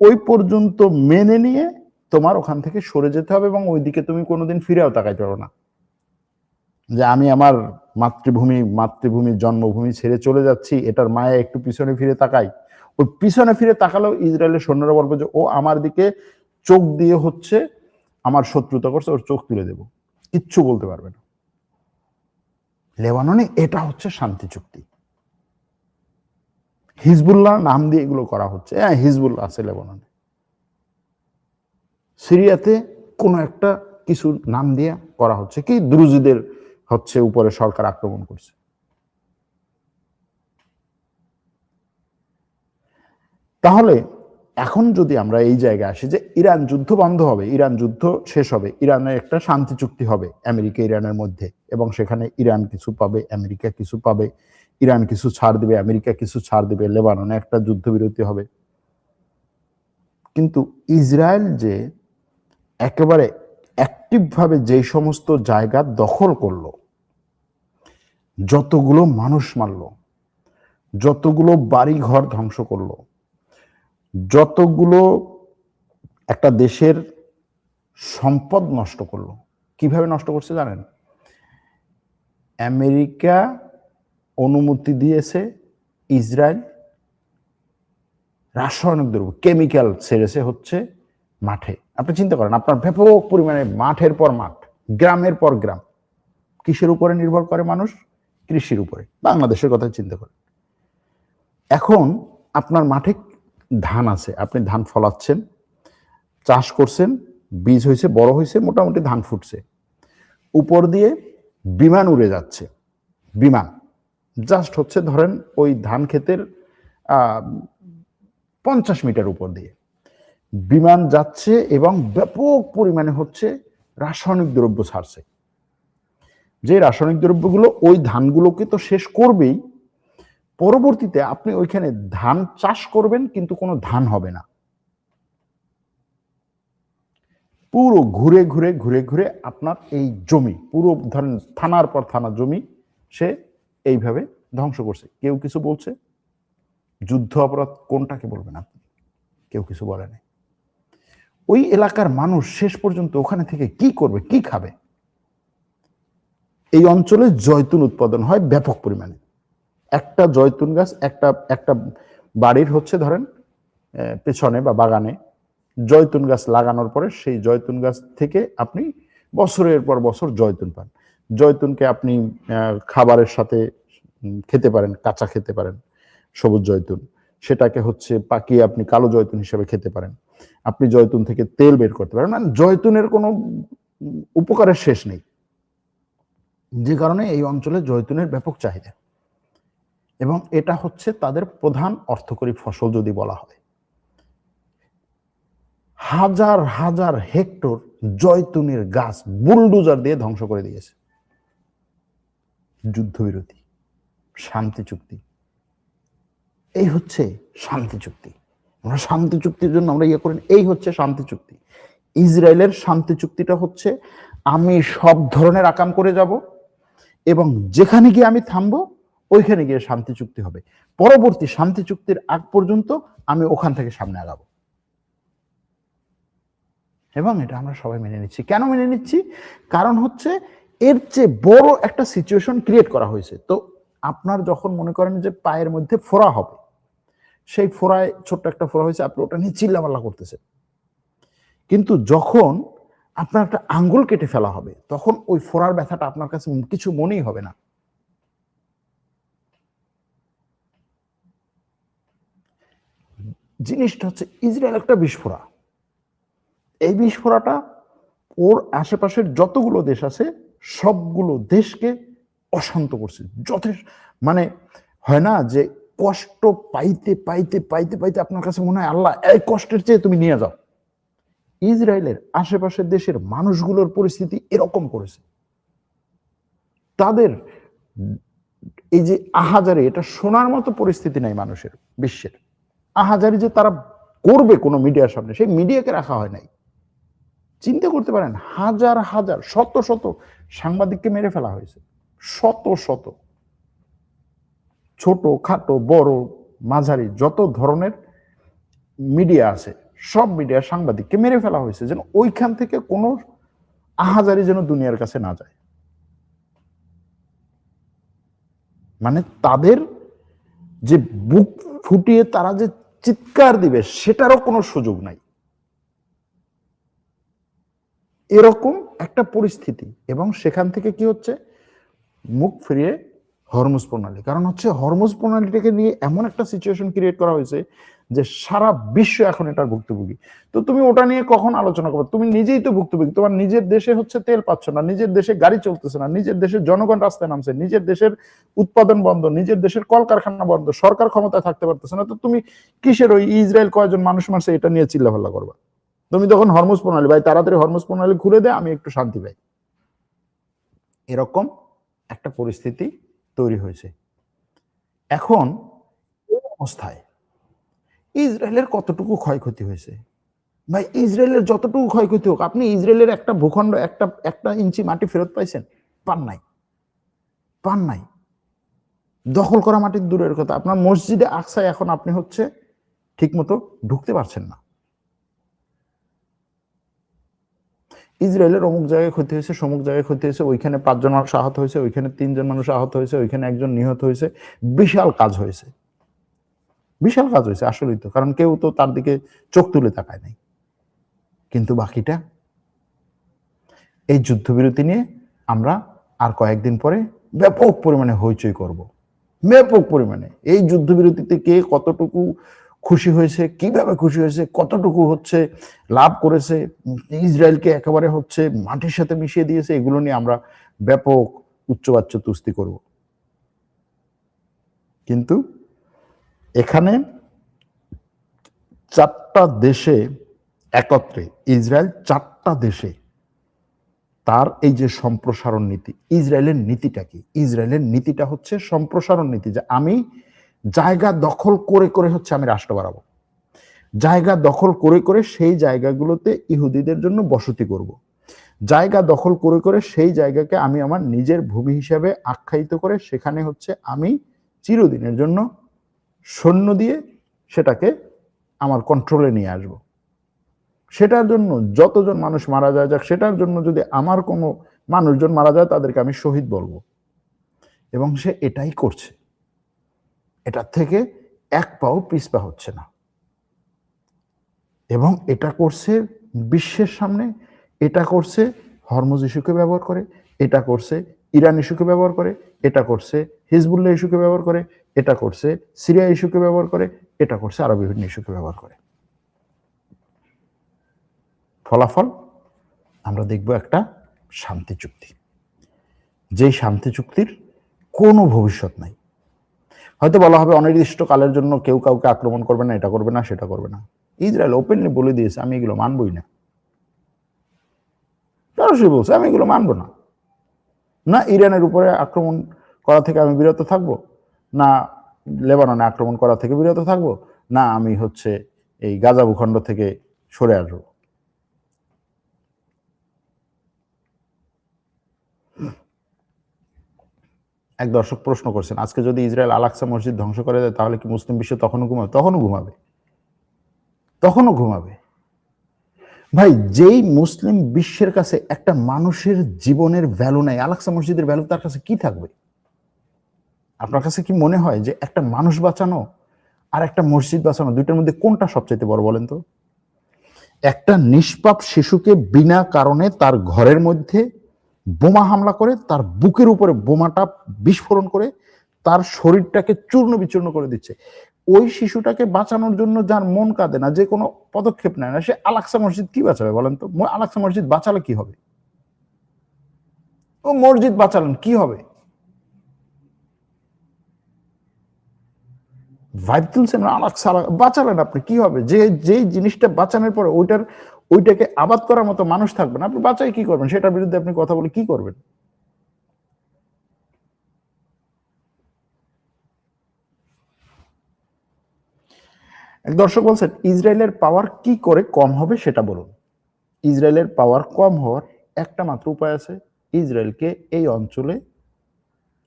ওই পর্যন্ত মেনে নিয়ে তোমার ওখান থেকে সরে যেতে হবে, এবং ওইদিকে তুমি কোনোদিন ফিরেও তাকাইতে পারো না যে আমি আমার মাতৃভূমির জন্মভূমি ছেড়ে চলে যাচ্ছি, এটার মায়া একটু পিছনে ফিরে তাকাই। ওই পিছনে ফিরে তাকালেও ইসরায়েলের সৈন্যরা বলবে যে ও আমার দিকে চোখ দিয়ে হচ্ছে আমার শত্রুতা করছে, ওর চোখ তুলে দেব, কিচ্ছু বলতে পারবে না। লেবাননে এটা হচ্ছে শান্তি চুক্তি। হিজবুল্লাহ নাম দিয়ে এগুলো করা হচ্ছে। হ্যাঁ, হিজবুল্লাহ আছে লেবাননে। সিরিয়াতে কোনো একটা কিছু নাম দিয়ে করা হচ্ছে কি, দ্রুজীদের হচ্ছে উপরে সরকার আক্রমণ করছে। তাহলে এখন যদি আমরা এই জায়গায় আসি যে ইরান যুদ্ধ বন্ধ হবে, ইরান যুদ্ধ শেষ হবে, ইরানের একটা শান্তি চুক্তি হবে আমেরিকা ইরানের মধ্যে, এবং সেখানে ইরান কিছু পাবে, আমেরিকা কিছু পাবে, ইরান কিছু ছাড় দিবে, আমেরিকা কিছু ছাড় দিবে, লেবাননে একটা যুদ্ধবিরতি হবে। কিন্তু ইসরায়েল যে একেবারে অ্যাক্টিভভাবে যে সমস্ত জায়গা দখল করলো, যতগুলো মানুষ মারলো, যতগুলো বাড়ি ঘর ধ্বংস করলো, যতগুলো একটা দেশের সম্পদ নষ্ট করলো। কিভাবে নষ্ট করছে জানেন? আমেরিকা অনুমতি দিয়েছে ইসরায়েল রাসায়নিক দ্রব্য, কেমিক্যাল ছেড়েছে হচ্ছে মাঠে। আপনি চিন্তা করেন, আপনার ব্যাপক পরিমাণে মাঠের পর মাঠ, গ্রামের পর গ্রাম, কিসের উপরে নির্ভর করে মানুষ? কৃষির উপরে। বাংলাদেশের কথা চিন্তা করেন। এখন আপনার মাঠে ধান আছে, আপনি ধান ফলাচ্ছেন, চাষ করছেন, বীজ হয়েছে, বড় হয়েছে, মোটামুটি ধান ফুটছে, উপর দিয়ে বিমান উড়ে যাচ্ছে। বিমান জাস্ট হচ্ছে ধরেন ওই ধান ক্ষেতের 50 মিটার উপর দিয়ে বিমান যাচ্ছে এবং ব্যাপক পরিমাণে হচ্ছে রাসায়নিক দ্রব্য ছাড়ছে। যে রাসায়নিক দ্রব্যগুলো ওই ধানগুলোকে তো শেষ করবেই, পরবর্তীতে আপনি ওইখানে ধান চাষ করবেন কিন্তু কোনো ধান হবে না। পুরো ঘুরে ঘুরে ঘুরে ঘুরে আপনার এই জমি, পুরো ধরেন থানার পর থানা জমি সে এইভাবে ধ্বংস করছে। কেউ কিছু বলছে? যুদ্ধ অপরাধ কোনটাকে বলবেন আপনি? কেউ কিছু বলে নাই। ওই এলাকার মানুষ শেষ পর্যন্ত ওখানে থেকে কি করবে, কি খাবে? এই অঞ্চলে জয়তুন উৎপাদন হয় ব্যাপক পরিমাণে। একটা জয়তুন গাছ, একটা বাড়ির হচ্ছে ধরেন পেছনে বা বাগানে জয়তুন গাছ লাগানোর পরে সেই জয়তুন গাছ থেকে আপনি বছরের পর বছর জয়তুন পান। জয়তুনকে আপনি খাবারের সাথে খেতে পারেন, কাঁচা খেতে পারেন সবুজ জয়তুন, সেটাকে হচ্ছে পাকিয়ে আপনি কালো জয়তুন হিসেবে খেতে পারেন, আপনি জয়তুন থেকে তেল বের করতে পারেন। মানে জয়তুনের কোনো উপকারের শেষ নেই, যে কারণে এই অঞ্চলে জয়তুনের ব্যাপক চাহিদা, এবং এটা হচ্ছে তাদের প্রধান অর্থকরী ফসল যদি বলা হয়। হাজার হাজার হেক্টর জয়তুনের গাছ বুলডোজার দিয়ে ধ্বংস করে দিয়েছে। যুদ্ধবিরতি, শান্তি চুক্তি, এই হচ্ছে শান্তি চুক্তি। আমরা শান্তি চুক্তির জন্য আমরা ইয়ে করেন, এই হচ্ছে শান্তি চুক্তি। ইসরায়েলের শান্তি চুক্তিটা হচ্ছে আমি সব ধরনের আকাম করে যাব এবং যেখানে গিয়ে আমি থামবো ওইখানে গিয়ে শান্তি চুক্তি হবে। পরবর্তী শান্তি চুক্তির আগ পর্যন্ত আমি ওখান থেকে সামনে আগাবো। এবং এটা আমরা সবাই মেনে নিচ্ছি। কেন মেনে নিচ্ছি? কারণ হচ্ছে এর চেয়ে বড় একটা সিচুয়েশন ক্রিয়েট করা হয়েছে। তো আপনার যখন মনে করেন যে পায়ের মধ্যে ফোড়া হবে, সেই ফোড়ায় ছোট্ট একটা ফোড়া হয়েছে, আপনি ওটা নিয়ে চিল্লাপাল্লা করতেছেন, কিন্তু যখন আপনার একটা আঙ্গুল কেটে ফেলা হবে তখন ওই ফোড়ার ব্যথাটা আপনার কাছে কিছু মনেই হবে না। জিনিসটা হচ্ছে ইসরায়েল একটা বিস্ফোরা। এই বিস্ফোরাটা ওর আশেপাশের যতগুলো দেশ আছে সবগুলো দেশকে অশান্ত করছে। যথেষ্ট মানে হয় না যে কষ্ট পাইতে পাইতে পাইতে পাইতে আপনার কাছে মনে হয় আল্লাহ এই কষ্টের চেয়ে তুমি নিয়ে যাও। ইসরায়েলের আশেপাশের দেশের মানুষগুলোর পরিস্থিতি এরকম করেছে। তাদের এই যে আহাজারি, এটা শোনার মতো পরিস্থিতি নাই মানুষের, বিশ্বের আহাজারি যে তারা করবে কোনো মিডিয়ার সামনে, সেই মিডিয়াকে রাখা হয় নাই। চিন্তা করতে পারেন, হাজার হাজার শত শত সাংবাদিককে মেরে ফেলা হয়েছে। শত শত ছোট খাটো বড় মাঝারি যত ধরনের মিডিয়া আছে সব মিডিয়ার সাংবাদিককে মেরে ফেলা হয়েছে, যেন ওইখান থেকে কোনো আহাজারি যেন দুনিয়ার কাছে না যায়। মানে তাদের যে বুক ফুটিয়ে তারা যে চিৎকার দিবে সেটারও কোনো সুযোগ নাই, এরকম একটা পরিস্থিতি। এবং সেখান থেকে কি হচ্ছে, মুখ ফিরিয়ে হরমুজ প্রণালী। কারণ হচ্ছে হরমুজ প্রণালীটাকে নিয়ে এমন একটা সিচুয়েশন ক্রিয়েট করা হয়েছে যে সারা বিশ্ব এখন এটার ভুক্তভোগী। তো তুমি ওটা নিয়ে কখন আলোচনা করবে? তুমি নিজেই তো ভুক্তভোগী। তোমার নিজের দেশে হচ্ছে তেল পাচ্ছ না, নিজের দেশে গাড়ি চলতেছে না, নিজের দেশের জনগণ রাস্তায় নামছে, নিজের দেশের উৎপাদন বন্ধ, নিজের দেশের কলকারখানা বন্ধ, সরকার ক্ষমতায় থাকতে পারতেছে না। তো তুমি কিসের ওই ইসরায়েল কয়জন মানুষ মারছে এটা নিয়ে চিল্লাফাল্লা করবা? তুমি তখন হরমুজ প্রণালী, ভাই তাড়াতাড়ি হরমুজ প্রণালী খুলে দেয়, আমি একটু শান্তি পাই। এরকম একটা পরিস্থিতি তৈরি হয়েছে। এখন এই অবস্থায় ইসরায়েলের কতটুকু ক্ষয়ক্ষতি হয়েছে? ভাই ইসরায়েলের যতটুকু ক্ষয়ক্ষতি হোক, আপনি ইসরায়েলের একটা ভূখণ্ড, একটা ইঞ্চি মাটি ফেরত পাইছেন? পান নাই, পান নাই। দখল করা মাটির দূরের কথা, আপনার মসজিদে আকসায় এখন আপনি হচ্ছে ঠিক মতো ঢুকতে পারছেন না। ইসরায়েলের অমুক জায়গায় ক্ষতি হয়েছে, সমুক জায়গায় ক্ষতি হয়েছে, ওইখানে 5 জন মানুষ আহত হয়েছে, ওইখানে 3 জন মানুষ আহত হয়েছে, ওইখানে 1 জন নিহত হয়েছে। বিশাল কাজ হয়েছে, বিশাল কাজ হয়েছে আসলেই তো, কারণ কেউ তো তার দিকে চোখ তুলে তাকায় নাই। কিন্তু বাকিটা, এই যুদ্ধবিরতি নিয়ে আমরা আর কয়েকদিন পরে ব্যাপক পরিমাণে হইচই করব, ব্যাপক পরিমাণে। এই যুদ্ধবিরতিতে কে কতটুকু খুশি হয়েছে, কিভাবে খুশি হয়েছে, কতটুকু হচ্ছে লাভ করেছে, ইসরায়েলকে একেবারে হচ্ছে মাটির সাথে মিশিয়ে দিয়েছে, এগুলো নিয়ে আমরা ব্যাপক উচ্চবাচ্য তুস্তি করব। কিন্তু এখানে 4টা দেশে একত্রে, ইসরায়েল 4টা দেশে তার এই যে সম্প্রসারণ নীতি, ইসরায়েলের নীতিটা কি? ইসরায়েলের নীতিটা হচ্ছে সম্প্রসারণ নীতি, যে আমি জায়গা দখল করে করে হচ্ছে আমি রাষ্ট্র বাড়াবো, জায়গা দখল করে করে সেই জায়গাগুলোতে ইহুদিদের জন্য বসতি করব, জায়গা দখল করে করে সেই জায়গাকে আমি আমার নিজের ভূমি হিসাবে আখ্যায়িত করে সেখানে হচ্ছে আমি চিরদিনের জন্য সৈন্য দিয়ে সেটাকে আমার কন্ট্রোলে নিয়ে আসব। সেটার জন্য যতজন মানুষ মারা যায় যাক, সেটার জন্য যদি আমার কোনো মানুষজন মারা যায় তাদেরকে আমি শহীদ বলবো। এবং সে এটাই করছে, এটার থেকে এক পাও পিছপা হচ্ছে না। এবং এটা করছে বিশ্বের সামনে, এটা করছে হরমুজ ইস্যুকে ব্যবহার করে, এটা করছে ইরান ইস্যুকে ব্যবহার করে, এটা করছে হিজবুল্লাহ ইস্যুকে ব্যবহার করে, এটা করছে সিরিয়া ইস্যুকে ব্যবহার করে, এটা করছে আরো বিভিন্ন ইস্যুকে ব্যবহার করে। ফলাফল আমরা দেখব একটা শান্তি চুক্তি, যেই শান্তি চুক্তির কোনো ভবিষ্যৎ নাই। হয়তো বলা হবে অনির্দিষ্টকালের জন্য কেউ কাউকে আক্রমণ করবে না, এটা করবে না, সেটা করবে না। ইসরায়েল ওপেনলি বলে দিয়েছে আমি এগুলো মানবই না, সরাসরি বলছে আমি এগুলো মানবো না। না ইরানের উপরে আক্রমণ করা থেকে আমি বিরত থাকবো, না লেবাননে আক্রমণ করা থেকে বিরত থাকবো, না আমি হচ্ছে এই গাজা ভূখণ্ড থেকে সরে আসবো। এক দর্শক প্রশ্ন করছেন, আজকে যদি ইসরায়েল আল-আকসা মসজিদ ধ্বংস করে দেয় তাহলে কি মুসলিম বিশ্ব তখনও ঘুমাবে? তখনও ঘুমাবে, তখনও ঘুমাবে। ভাই যেই মুসলিম বিশ্বের কাছে একটা মানুষের জীবনের ভ্যালু নাই, আল-আকসা মসজিদের ভ্যালু তার কাছে কি থাকবে? আপনার কাছে কি মনে হয় যে একটা মানুষ বাঁচানো আর একটা মসজিদ বাঁচানো, দুইটার মধ্যে কোনটা সবচেয়ে বড় বলেন তো? একটা নিষ্পাপ শিশুকে বিনা কারণে তার ঘরের মধ্যে বোমা হামলা করে, তার বুকের উপরে বোমাটা বিস্ফোরণ করে তার শরীরটাকে চূর্ণ বিচূর্ণ করে দিচ্ছে। ওই শিশুটাকে বাঁচানোর জন্য যার মন কাঁদে না, যে কোনো পদক্ষেপ নেয় না, সে আল-আকসা মসজিদ কি বাঁচাবে বলেন তো? আল-আকসা মসজিদ বাঁচালে কি হবে? ও মসজিদ বাঁচালেন কি হবে? ভাইব তুলছেন, আল-আকসা বাঁচালেন, আপনি কি হবে? যে জিনিসটা বাঁচানোর পরে ওইটাকে আবাদ করার মতো মানুষ থাকবে না, আপনি বাঁচাই কি করবেন? সেটার বিরুদ্ধে আপনি কথা বলে কি করবেন? এক দর্শক বলছেন, ইসরায়েলের পাওয়ার কি করে কম হবে সেটা বলুন। ইসরায়েলের পাওয়ার কম হওয়ার একটা মাত্র উপায় আছে, ইসরায়েলকে এই অঞ্চলে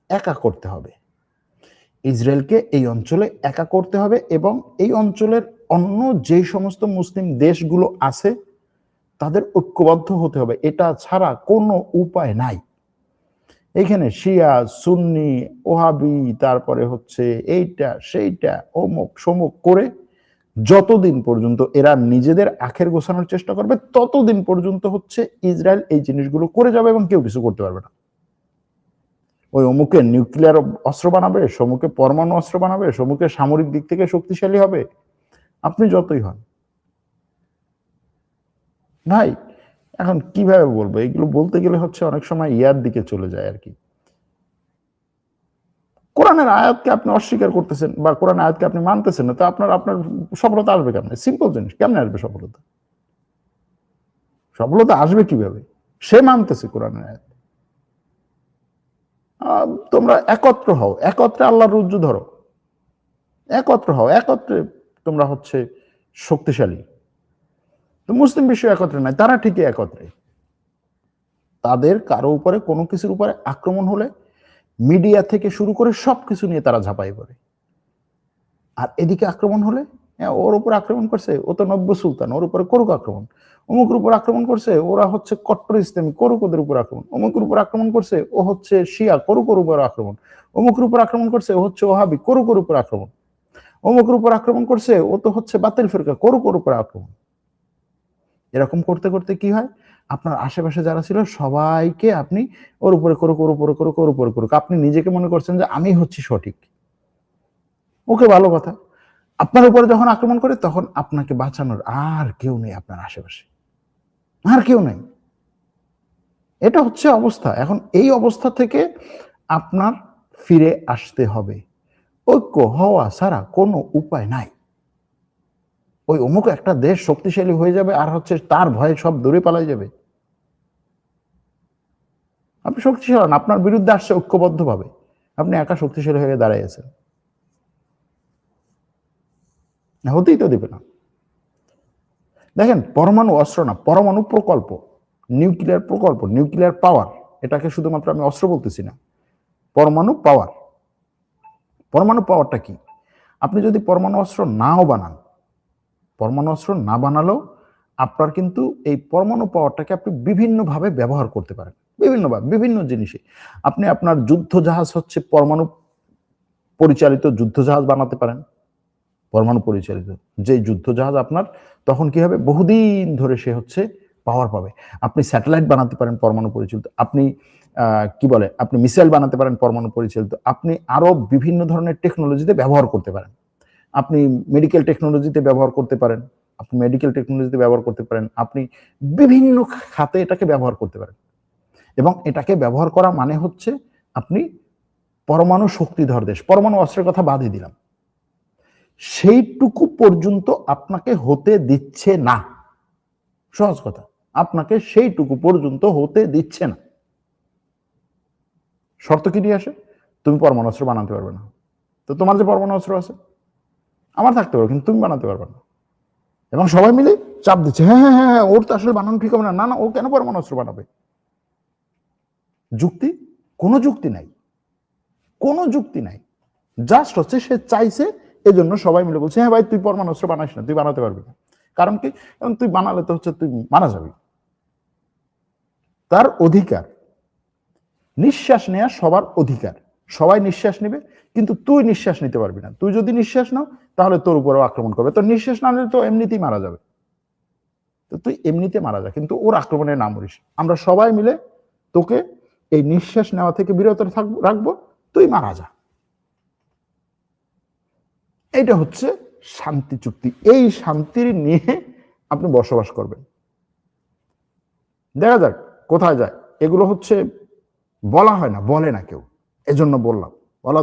একা করতে হবে। ইসরায়েলকে এই অঞ্চলে একা করতে হবে এবং এই অঞ্চলের অন্য যে সমস্ত মুসলিম দেশগুলো আছে তাদের ঐক্যবদ্ধ হতে হবে। এটা ছাড়া কোনো উপায় নাই। এখানে শিয়া, সুন্নি, ওহাবি, তারপরে হচ্ছে এইটা সেইটা অমুক সমুক করে যতদিন পর্যন্ত এরা নিজেদের আখের গোছানোর চেষ্টা করবে, ততদিন পর্যন্ত হচ্ছে ইসরায়েল এই জিনিসগুলো করে যাবে এবং কেউ কিছু করতে পারবে না। ওই অমুকে নিউক্লিয়ার অস্ত্র বানাবে, সমুকে পরমাণু অস্ত্র বানাবে, সমুকে সামরিক দিক থেকে শক্তিশালী হবে, আপনি যতই হন। ভাই এখন কিভাবে বলবো, এগুলো বলতে গেলে হচ্ছে অনেক সময় ইয়ার দিকে চলে যায় আর কি। কোরআনের আয়াতকে আপনি অস্বীকার করতেছেন বা কোরআনের আয়াতকে আপনি মানতেছেন না, তো আপনার সফলতা আসবে কেমনে? সিম্পল জিনিস, কেমনে আসবে সফলতা? সফলতা আসবে কিভাবে? সে মানতেছে কোরআনের আয়াত। তোমরা একত্র হও, একত্রে আল্লাহর রজ্জু ধরো, একত্র হও, একত্রে তোমরা হচ্ছে শক্তিশালী। তো মুসলিম বিশ্ব একত্রে নাই, তারা ঠিকই একত্রে। তাদের কারো উপরে কোনো কিছুর উপরে আক্রমণ হলে মিডিয়া থেকে শুরু করে সবকিছু নিয়ে তারা ঝাঁপাই পড়ে। আর এদিকে আক্রমণ হলে ওর উপর আক্রমণ করছে, ও তো নব্য সুলতান, ওর উপরে করুক আক্রমণ। অমুকের উপর আক্রমণ করছে, ওরা হচ্ছে কট্টর ইসলামী, করুক ওদের উপর আক্রমণ। অমুকের উপর আক্রমণ করছে, ও হচ্ছে শিয়া, করুক ওর উপর আক্রমণ। অমুকের উপর আক্রমণ করছে, ও হচ্ছে ওহাবি, করুক ওর উপর আক্রমণ। অমুকের উপর আক্রমণ করছে, ও তো হচ্ছে বাতিল ফিরকা, করুক ওর উপর আক্রমণ। এরকম করতে করতে কি হয়, আপনার আশেপাশে যারা ছিল সবাইকে আপনি ওর উপরে করুক, ওর উপরে করুক, ওর উপরে করুক, আপনি নিজেকে মনে করছেন যে আমি হচ্ছি সঠিক। ওকে, ভালো কথা। আপনার উপরে যখন আক্রমণ করে তখন আপনাকে বাঁচানোর আর কেউ নেই আপনার আশেপাশে, আর কেউ নেই। এটা হচ্ছে অবস্থা। এখন এই অবস্থা থেকে আপনার ফিরে আসতে হবে। ঐক্য হওয়া ছাড়া কোনো উপায় নাই। ওই অমুক একটা দেশ শক্তিশালী হয়ে যাবে আর হচ্ছে তার ভয়ে সব দূরে পালাই যাবে। আপনি শক্তিশালী হন, আপনার বিরুদ্ধে আসছে ঐক্যবদ্ধভাবে, আপনি একা শক্তিশালী হয়ে দাঁড়াইয়াছেন, হতেই তো দিবে না। দেখেন, পরমাণু অস্ত্র না, পরমাণু প্রকল্প, নিউক্লিয়ার প্রকল্প, নিউক্লিয়ার পাওয়ার, এটাকে শুধুমাত্র আমি অস্ত্র বলতেছি না, পরমাণু পাওয়ার। পরমাণু পাওয়ারটা কি? আপনি যদি পরমাণু অস্ত্র নাও বানান, পরমাণু অস্ত্র না বানালেও আপনার কিন্তু এই পরমাণু পাওয়ারটাকে আপনি বিভিন্নভাবে ব্যবহার করতে পারেন, বিভিন্নভাবে, বিভিন্ন জিনিসে। আপনি আপনার যুদ্ধ জাহাজ হচ্ছে পরমাণু পরিচালিত যুদ্ধ জাহাজ বানাতে পারেন, পরমাণু পরিচালিত যে যুদ্ধ জাহাজ আপনার তখন কি হবে, বহুদিন ধরে সে হচ্ছে পাওয়ার পাবে। আপনি স্যাটেলাইট বানাতে পারেন পরমাণু পরিচালিত, আপনি কি বলে, আপনি মিসাইল বানাতে পারেন পরমাণু পরিচালিত, আপনি আরো বিভিন্ন ধরনের টেকনোলজিতে ব্যবহার করতে পারেন। আপনি মেডিকেল টেকনোলজিতে ব্যবহার করতে পারেন, আপনি মেডিকেল টেকনোলজিতে ব্যবহার করতে পারেন, আপনি বিভিন্ন খাতে এটাকে ব্যবহার করতে পারেন। এবং এটাকে ব্যবহার করা মানে হচ্ছে আপনি পরমাণু শক্তিধর দেশ, পরমাণু অস্ত্রের কথা বাদই দিলাম, সেইটুকু পর্যন্ত আপনাকে হতে দিচ্ছে না। সহজ কথা, আপনাকে সেইটুকু পর্যন্ত হতে দিচ্ছে না। শর্ত কি দিয়ে আসে? তুমি পরমাণু অস্ত্র বানাতে পারবে না। তো তোমার যে পরমাণু অস্ত্র আছে, আমার থাকতে পারবে কিন্তু তুমি বানাতে পারবে না। এবং সবাই মিলে চাপ দিচ্ছে, হ্যাঁ হ্যাঁ হ্যাঁ, ওর তো আসলে বানানো ঠিক হবে না, না না, ও কেন পরমাণু অস্ত্র বানাবে? যুক্তি? কোনো যুক্তি নাই, কোনো যুক্তি নাই। জাস্ট হচ্ছে সে চাইছে, এজন্য সবাই মিলে বলছে হ্যাঁ ভাই তুই পরমাণু অস্ত্র বানাস না, তুই বানাতে পারবি না। কারণ কি? কারণ তুই বানালে তো হচ্ছে তুই মারা যাবি। তার অধিকার, নিঃশ্বাস নেওয়া সবার অধিকার, সবাই নিঃশ্বাস নেবে, কিন্তু তুই নিঃশ্বাস নিতে পারবি না। তুই যদি নিঃশ্বাস নাও তাহলে তোর উপরেও আক্রমণ করবে, তোর নিঃশ্বাস না নিলে তো এমনিতেই মারা যাবে। তো তুই এমনিতে মারা যা, কিন্তু ওর আক্রমণে না মরিস। আমরা সবাই মিলে তোকে এই নিঃশ্বাস নেওয়া থেকে বিরত রাখবো, তুই মারা যা। এইটা হচ্ছে শান্তি চুক্তি। এই শান্তির নিয়ে আপনি বসবাস করবেন। দেখা যাক কোথায় যায়। এগুলো হচ্ছে বলা হয় না, বলে না কেউ, এজন্য বললাম। বলা